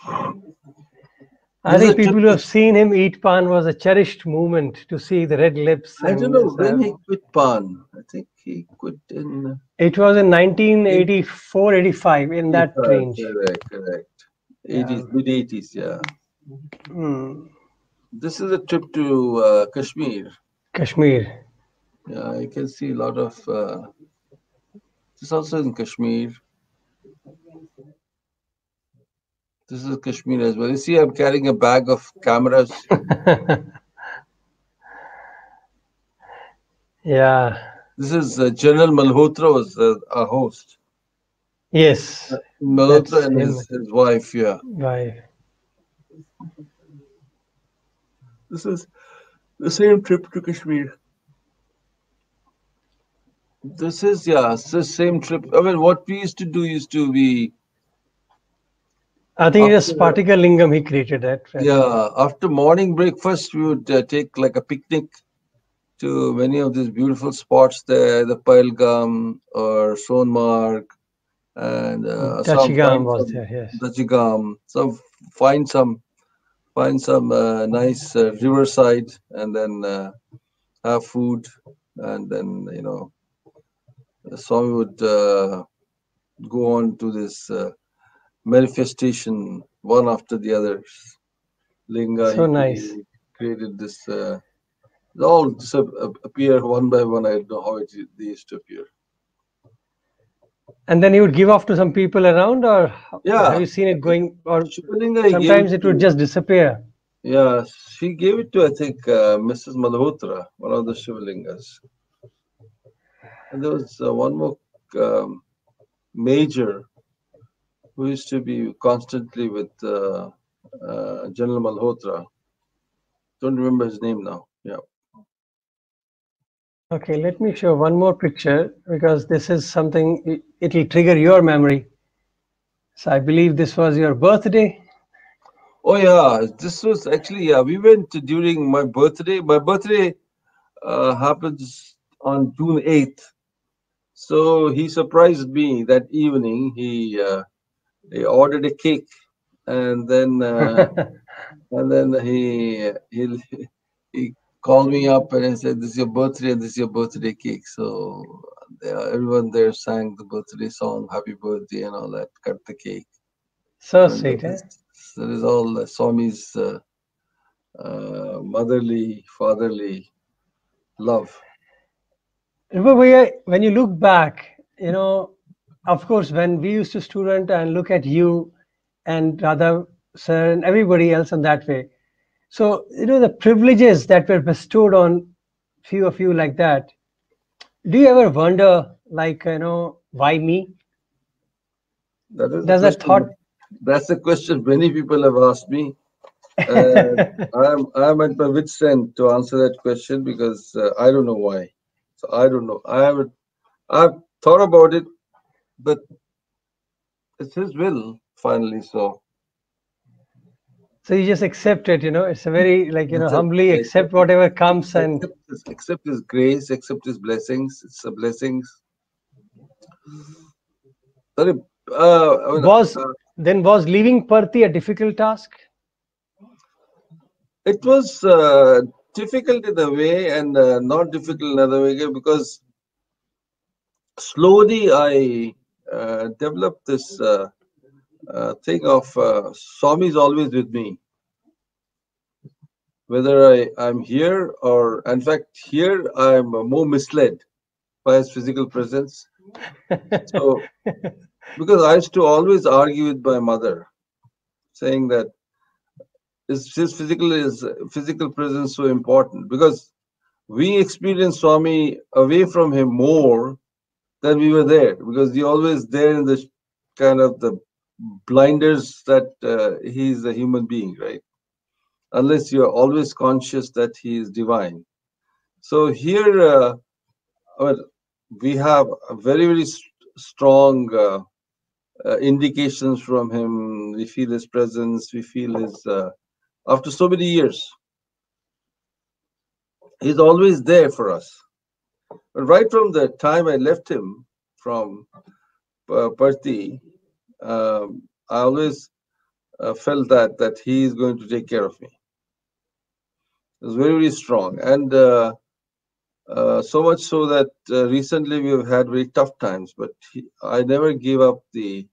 I This is a think trip people who to. have seen him eat pan was a cherished moment to see the red lips I don't and know when he quit pan. I think he quit in it was in 1984, 85 in that 85. range. Correct. Yeah. 80s, mid 80s, yeah. Hmm. This is a trip to Kashmir. Kashmir. Yeah, you can see a lot of. This is also in Kashmir. This is Kashmir as well. You see, I'm carrying a bag of cameras. Yeah. This is General Malhotra was our host. Yes. Malhotra That's and him. his wife. Yeah, Right. this is the same trip to Kashmir. This is it's the same trip. I mean, what we used to do used to be I think it is after Spatika Lingam he created that. Right? after morning breakfast we would take like a picnic to many of these beautiful spots there, the Pailgam or Sonmarg, and some Dachigam find was some there, yes. Dachigam, some find some nice riverside, and then have food, and then Swami would go on to this manifestation one after the other. Linga So nice. he created this. They all appear one by one. I don't know how they used to appear. And then he would give off to some people around, or have Yeah, you seen it going? Or Shivalinga he gave it sometimes it would to. just disappear. Yeah, she gave it to I think Mrs. Malhotra, one of the Shivalingas. And there was one more um, major who used to be constantly with General Malhotra. Don't remember his name now. Yeah. Okay, let me show one more picture because this is something, it will trigger your memory. So I believe this was your birthday. Oh yeah, this was actually we went during my birthday. My birthday happens on June 8th. So he surprised me that evening. He ordered a cake, and then he he called me up and he said, "This is your birthday, and this is your birthday cake." So everyone there sang the birthday song, "Happy Birthday" and all that. Cut the cake. So I mean, sweet, eh? that is all Swami's motherly, fatherly love. Remember, when you look back, of course, when we used to student and look at you and Radha sir and everybody else in that way. So, the privileges that were bestowed on few of you like that. Do you ever wonder, like, why me? That is the Does that question. thought? That's the question many people have asked me, and I'm at my wit's end to answer that question because I don't know why. So I don't know. I've thought about it, but it's his will finally. So So you just accept it, It's a very, like, accept, humbly accept whatever comes and accept his grace, accept his blessings. It's a blessings. Sorry, I mean, was was leaving Parthi a difficult task? it was difficult in a way and not difficult in another way because slowly I developed this thing of Swami is always with me, whether I'm here or, in fact, here I'm more misled by his physical presence. So, because I used to always argue with my mother, saying that his physical presence so important because we experienced Swami away from him more than we were there because we always there in the kind of the blinders that he's a human being, right? Unless you're always conscious that he is divine. So here, well, we have a very, very strong indications from him. We feel his presence. We feel his, after so many years, he's always there for us. But right from the time I left him from Parthi, I always felt that he is going to take care of me. It was very, very strong. And so much so that recently we have had very tough times, but I never gave up the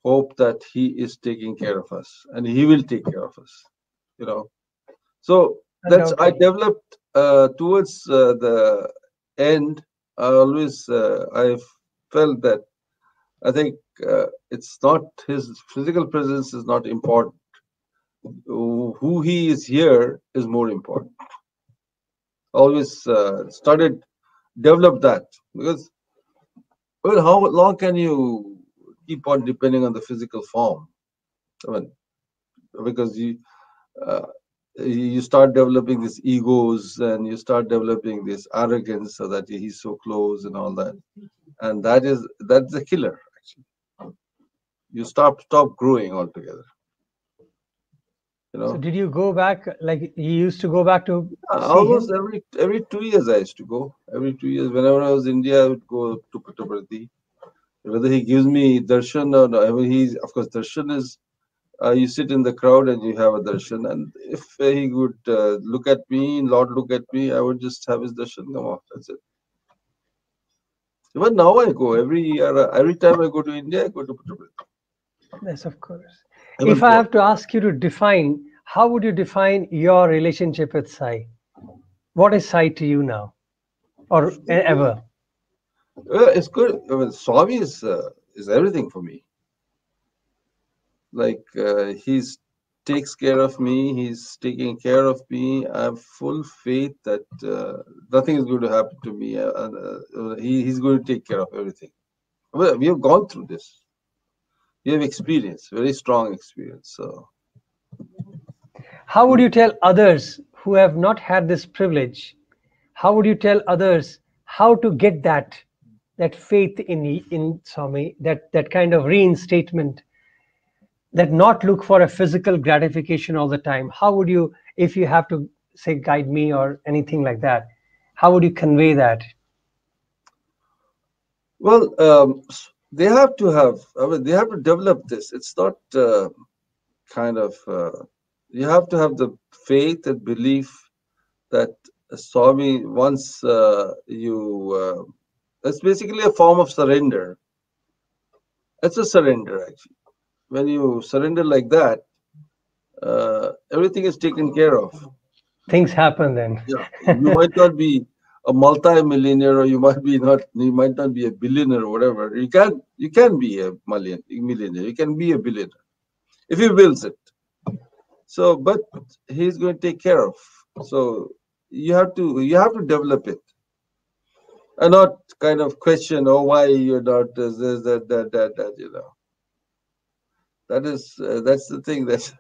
hope that he is taking care of us and he will take care of us, you know. So that's I Undoubtedly. developed towards the end. I felt that I think it's not his physical presence is not important. Who he is here is more important. Always started develop that because well, how long can you keep on depending on the physical form? I mean, because uh, you start developing these egos and you start developing this arrogance so that he's so close and all that, and that's the killer. Actually, you stop growing altogether. You So know, did you go back, like you used to go back to see almost him? every 2 years I used to go. Every 2 years, whenever I was in India, I would go to Puttaparthi. Whether he gives me darshan or not, I mean, he's of course darshan is you sit in the crowd and you have a darshan. And if he would look at me, Lord look at me, I would just have his darshan come off. That's it. Even now I go every year. Every time I go to India, I go to Puttaparthi. Yes, of course. Even If I for have to ask you to define, how would you define your relationship with Sai? What is Sai to you now, or ever? it's good. I mean, Swami is everything for me. Like he's takes care of me. He's taking care of me. I have full faith that nothing is going to happen to me. He's going to take care of everything. Well, we have gone through this. We have experience, very strong experience. So How would you tell others who have not had this privilege? How would you tell others how to get that faith in Swami, that kind of reinstatement, that not look for a physical gratification all the time? How would you, if you have to say guide me or anything like that, how would you convey that? well, they have to have. I mean, they have to develop this. It's not kind of. You have to have the faith and belief that Swami once you. It's basically a form of surrender. It's a surrender actually. When you surrender like that, everything is taken care of. Things happen then. Yeah, you might not be a multi-millionaire, or you might not be a billionaire or whatever. You can be a millionaire. You can be a billionaire if he wills it. So, but he's going to take care of. So you have to develop it, and not kind of question, oh, why you're not this, that. That's the thing that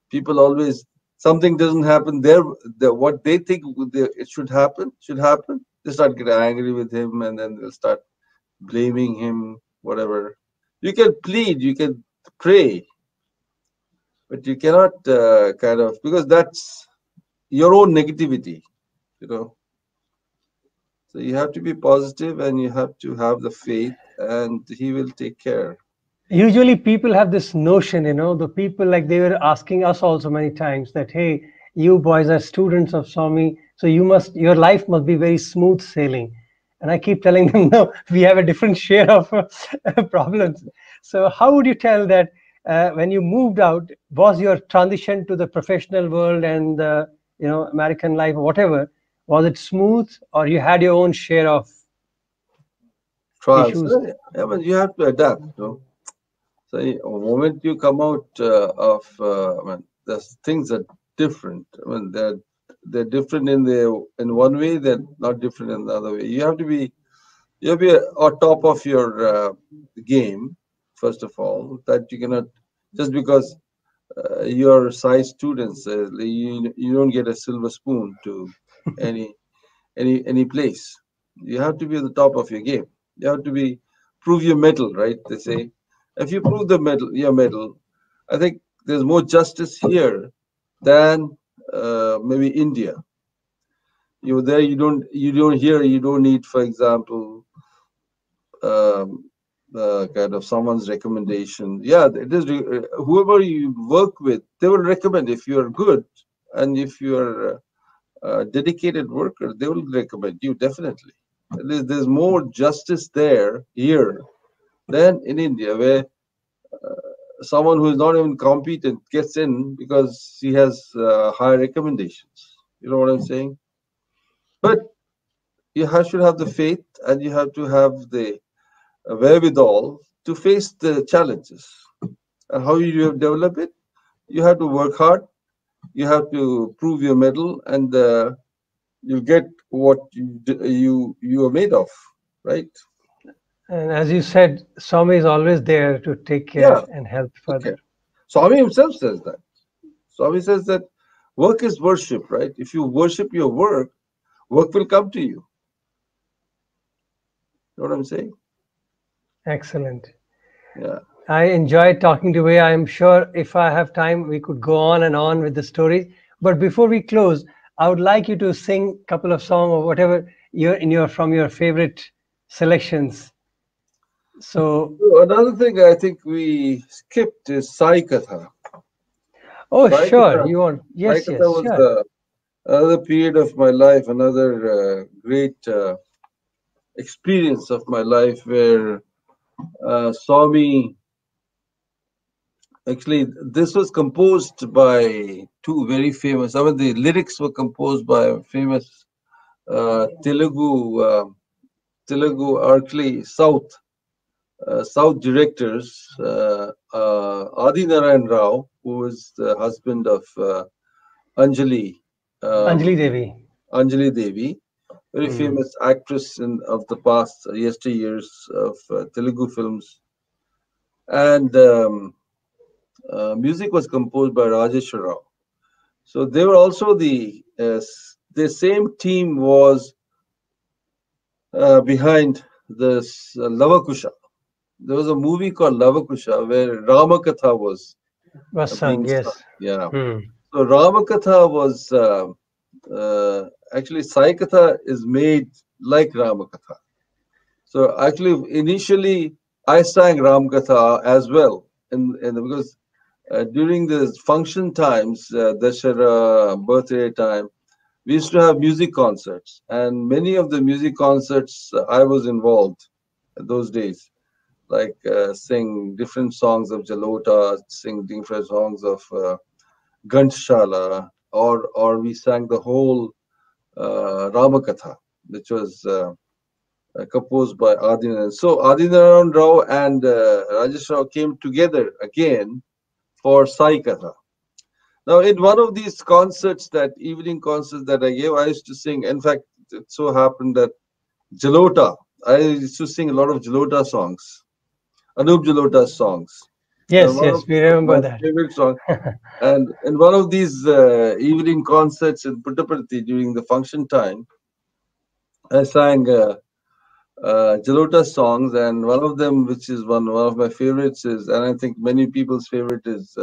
people always, something doesn't happen there. What they think it should happen. They start getting angry with him, and then they'll start blaming him, whatever. You can plead, you can pray, but you cannot kind of, because that's your own negativity, you know. So you have to be positive, and you have to have the faith, and he will take care. Usually people have this notion, the people, like, they were asking us also many times that, hey, you boys are students of Swami, so your life must be very smooth sailing. And I keep telling them, no, we have a different share of problems. So how would you tell that when you moved out, was your transition to the professional world and the American life or whatever, was it smooth, or you had your own share of Trials. issues? Yeah, but you have to adapt, So the moment you come out I mean, the things are different. I mean, they're different in one way. They're not different in the other way. You have to be on top of your game, first of all. That you cannot, just because you're size students, you don't get a silver spoon to any any place. You have to be at the top of your game. You have to prove your medal, right? They say, if you prove your medal, I think there's more justice here than maybe India. There, you don't need, for example, um, kind of someone's recommendation. Yeah, it is whoever you work with, they will recommend if you are good, and if you are dedicated worker, they will recommend you definitely. There's more justice here than in India, where someone who is not even competent gets in because he has higher recommendations. You know what I'm saying? But should have the faith, and you have to have the wherewithal to face the challenges. And how you have develop it? You have to work hard. You have to prove your medal, and you get what you are made of, right? And as you said, Swami is always there to take care Yeah. and help Okay. further. Swami himself says that. Swami says that work is worship, right? If you worship your work, work will come to you. You know what I'm saying? Excellent. Yeah. I enjoyed talking to you. I am sure if I have time, we could go on and on with the stories. But before we close, I would like you to sing a couple of songs or whatever from your favorite selections. So, So another thing I think we skipped is Sai Katha. oh, Sai sure. Katha, You want? Sai Yes, Katha yes, was sure. another period of my life, another great experience of my life, where Swami, actually, this was composed by two very famous. I mean, the lyrics were composed by a famous Telugu, actually South directors, Adi Narayan Rao, who is the husband of Anjali, Anjali um, Devi. Anjali Devi, very Hmm. famous actress of the past yesteryears of Telugu films, and music was composed by Rajesh Rao. So they were also the same team was behind this Lavakusha. There was a movie called Lavakusha where Ramakatha was Vasang, being sung. yes. Yeah. Hmm. So Ramakatha was actually Sai Katha is made like Ramakatha. So actually, initially I sang Ramakatha as well, because during the function times, Dashara birthday time, we used to have music concerts, and many of the music concerts I was involved those days, like sing different songs of Jalota, sing different songs of Ghanshala, or we sang the whole Ramakatha. which was composed by Adinarayan. So Adinarayan Rao and Rajesh Rao came together again for Sai Katha. Now, in one of these concerts, that evening concerts that I gave, I used to sing. In fact, it so happened that Jalota, I used to sing a lot of Jalota songs, Anup Jalota songs. Yes, One of yes, we my remember that. favorite songs. And in one of these evening concerts in Puttaparthi during the function time, I sang Jalota songs, and one of them, which is one of my favorites, is, and I think many people's favorite is.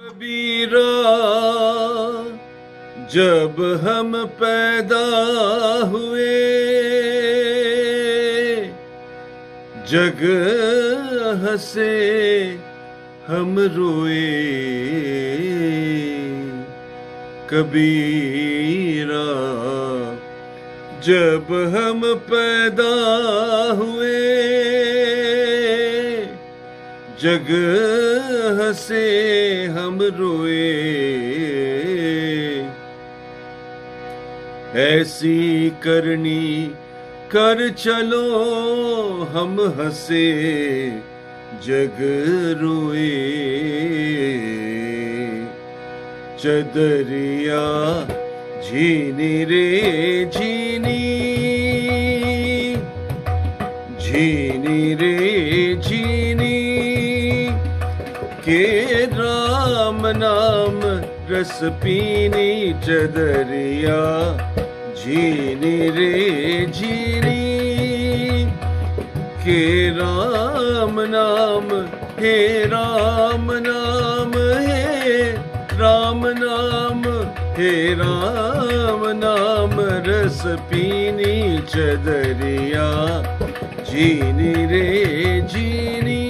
कबीरा जब हम पैदा हुए जग हंसे हम रोए कबीरा जब हम पैदा हुए जग हंसे हम रोए ऐसी करनी कर चलो हम हंसे जग रोए चदरिया झीनी रे झीनी झीनी रे झीनी के राम नाम रस पीनी चदरिया झीनी रे झीनी के राम नाम हे राम नाम हे राम नाम हे राम नाम रस पीनी चदरिया झीनी रे झीनी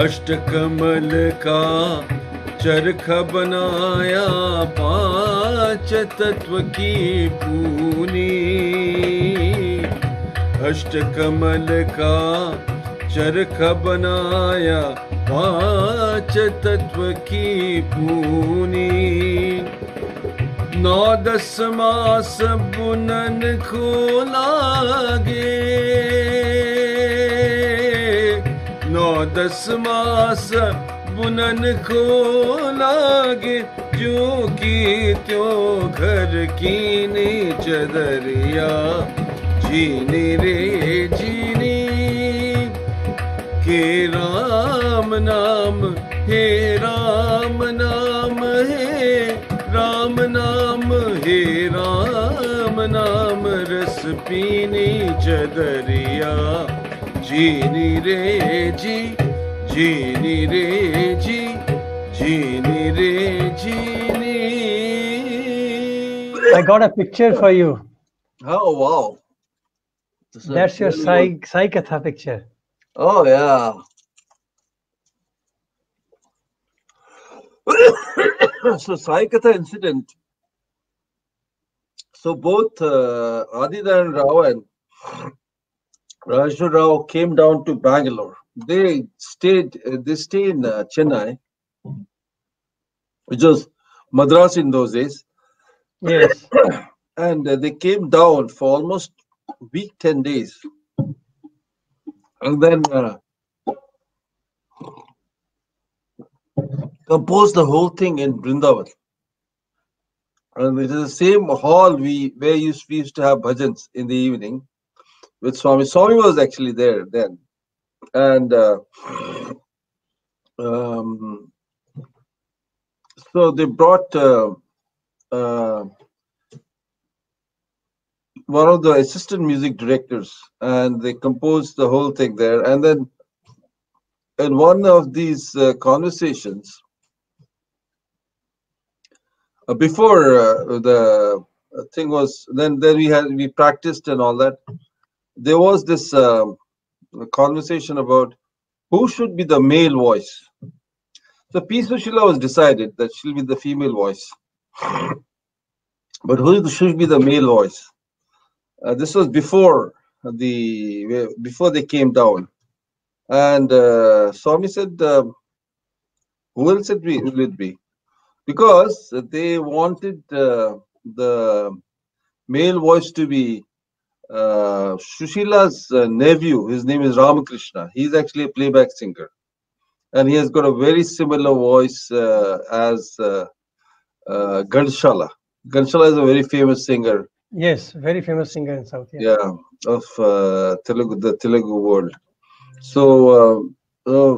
अष्टकमल का चरखा बनाया पांच तत्व की पूनी अष्टकमल का चरखा बनाया पांच तत्व की पूनी 9-10 मास बुनन को लागे 9-10 मास बुनन को लागे जो की त्यों घर कीनी चदरिया झीनी रे झीनी के राम नाम हे राम नाम हे राम नाम हे राम नाम रस पीनी चदरिया झीनी रे जी झीनी रे जी झीनी रे झीनी I got a picture for you. Oh wow! That's your Sai Katha picture. Oh yeah. So Sai Katha incident. So both Adinaran Rao and Raju Rao came down to Bangalore. They stayed in Chennai, which was Madras in those days. Yes. And they came down for almost a week, 10 days. And then composed the whole thing in Vrindavan. And it is the same hall we used to have bhajans in the evening with Swami. Swami was actually there then. And so they brought one of the assistant music directors, and they composed the whole thing there. And then in one of these conversations, before the thing was, then we practiced and all that. There was this conversation about who should be the male voice. So P. Sushila was decided that she'll be the female voice, but who should be the male voice? This was before they came down, and Swami said, "Who else will it be?" because they wanted the male voice to be Shushila's nephew. His name is Ramakrishna. He's actually a playback singer, and he has got a very similar voice as Ganshala. Ganshala is a very famous singer. Yes, very famous singer in South. Yeah. Yeah, of Telugu, the Telugu world. So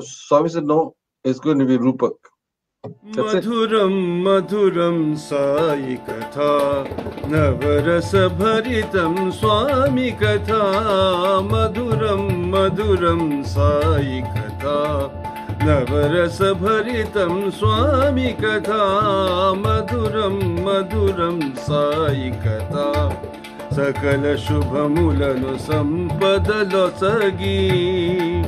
Swami said, no, it's going to be Rupak. That's it. Madhuram madhuram sai katha navarasa bharitam swami katha. Madhuram madhuram sai katha navarasa bharitam swami katha. Madhuram madhuram sai katha sakala shubhamulanu sampadalo sagi.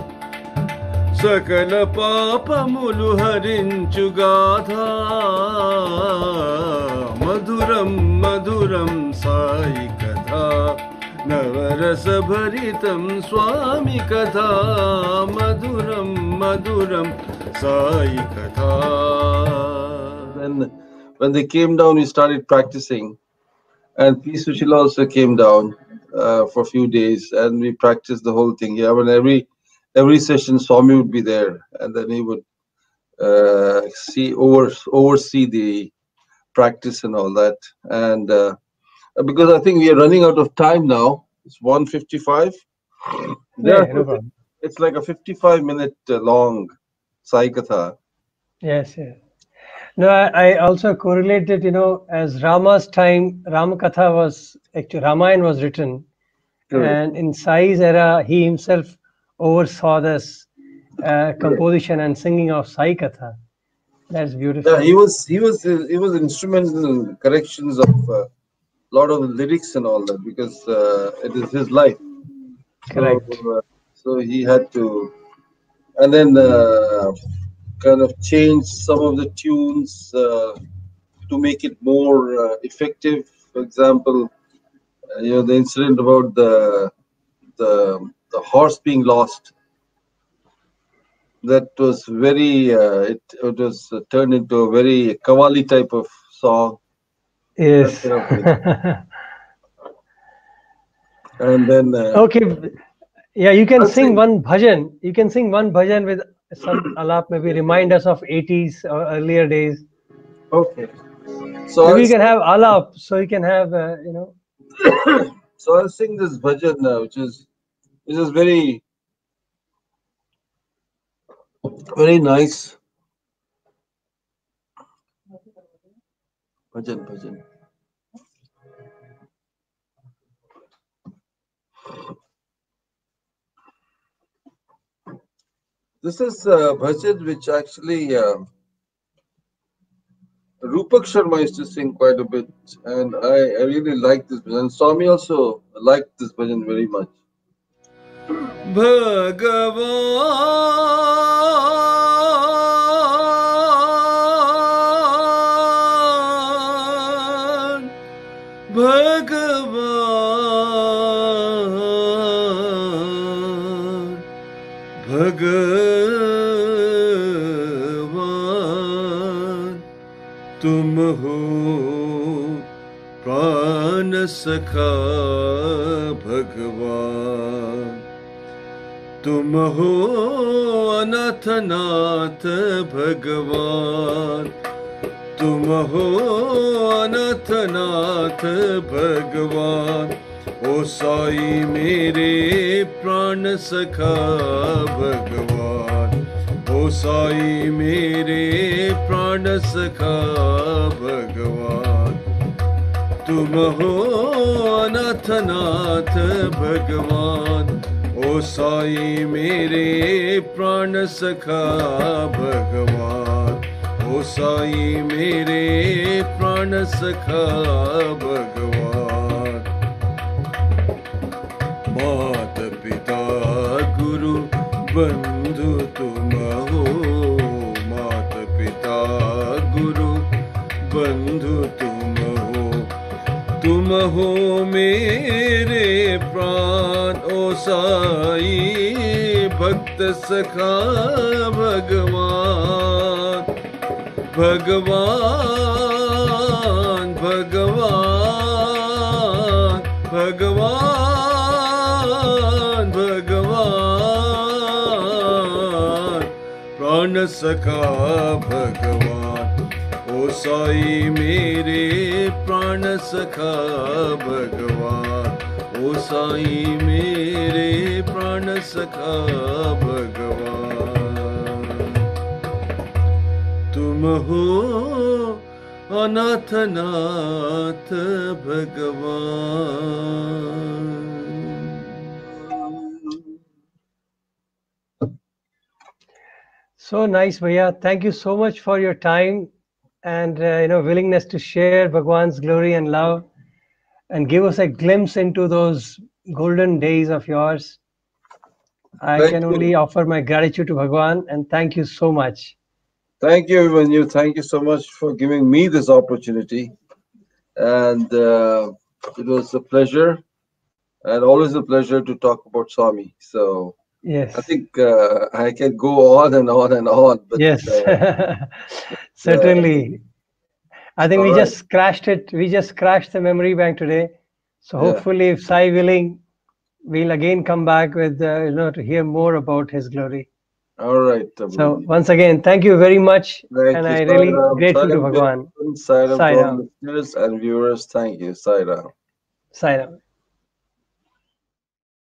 Sakala papamulu harinchu gatha. Madhuram madhuram sai katha navarasa bharitam swami katha. Madhuram madhuram sai katha. Then when they came down, we started practicing. And P. Sushila also came down for a few days, and we practiced the whole thing. Yeah, when every session, Swami would be there, and then he would oversee the practice and all that. And because I think we are running out of time now, it's 1:55. Yeah, no problem. It's like a 55-minute long Sai Katha. Yes, yes. No, I also correlated, as Rama's time, Ramakatha was actually, Ramayana was written. Correct. And in Sai's era, he himself oversaw this composition and singing of Sai Katha. That's beautiful. Yeah, he was instrumental in corrections of a lot of the lyrics and all that, because it is his life. Correct. So he had to, and then kind of change some of the tunes to make it more effective. For example, the incident about the horse being lost. That was very. It was turned into a very Qawwali type of song. Yes. And then. Okay. Yeah, you can sing one bhajan. You can sing one bhajan with some alap, maybe remind us of 80s or earlier days. Okay. So maybe you can have alap, so you can have, So I'll sing this bhajan now, which is very, very nice. Bhajan. This is a bhajan which actually Rupak Sharma used to sing quite a bit, and I really like this bhajan. Swami also liked this bhajan very much. भगवान तुम हो प्राण सखा भगवान तुम हो अनाथनाथ भगवान तुम हो अनाथनाथ भगवान ओ साई मेरे प्राण सखा भगवान ओ साई मेरे प्राण सखा भगवान तुम हो अनाथनाथ भगवान ओ साई मेरे प्राण सखा भगवान ओ साई मेरे प्राण सखा भगवान मात पिता गुरु बंधु तुम हो मात पिता गुरु बंधु तुम हो मेरे प्राण ओ साई भक्त सखा भगवान Bhagavan, Bhagavan, Bhagavan, Bhagavan, Prana Sakha Bhagavan, O Sai mere Prana Sakha Bhagavan, O Sai mere Prana Sakha Bhagavan. तुम हो अनाथनाथ भगवान. So nice, Bhaiya. Thank you so much for your time and willingness to share Bhagwan's glory and love and give us a glimpse into those golden days of yours. I Thank can you. only offer my gratitude to Bhagwan and thank you so much. Thank you, Vanyu. Thank you so much for giving me this opportunity. And it was a pleasure, and always a pleasure to talk about Swami. So Yes. I think I can go on and on and on. But, Yes. Certainly. I think all we right. just crashed it. We just crashed the memory bank today. So Yeah. hopefully, if Sai willing, we'll again come back with to hear more about his glory. All right. So once again, thank you very much, Thank and you, I really Sairam. grateful to Sairam, Bhagwan. Sairam to all Sai Ram. listeners and viewers. Thank you, Sairam. Sai Ram.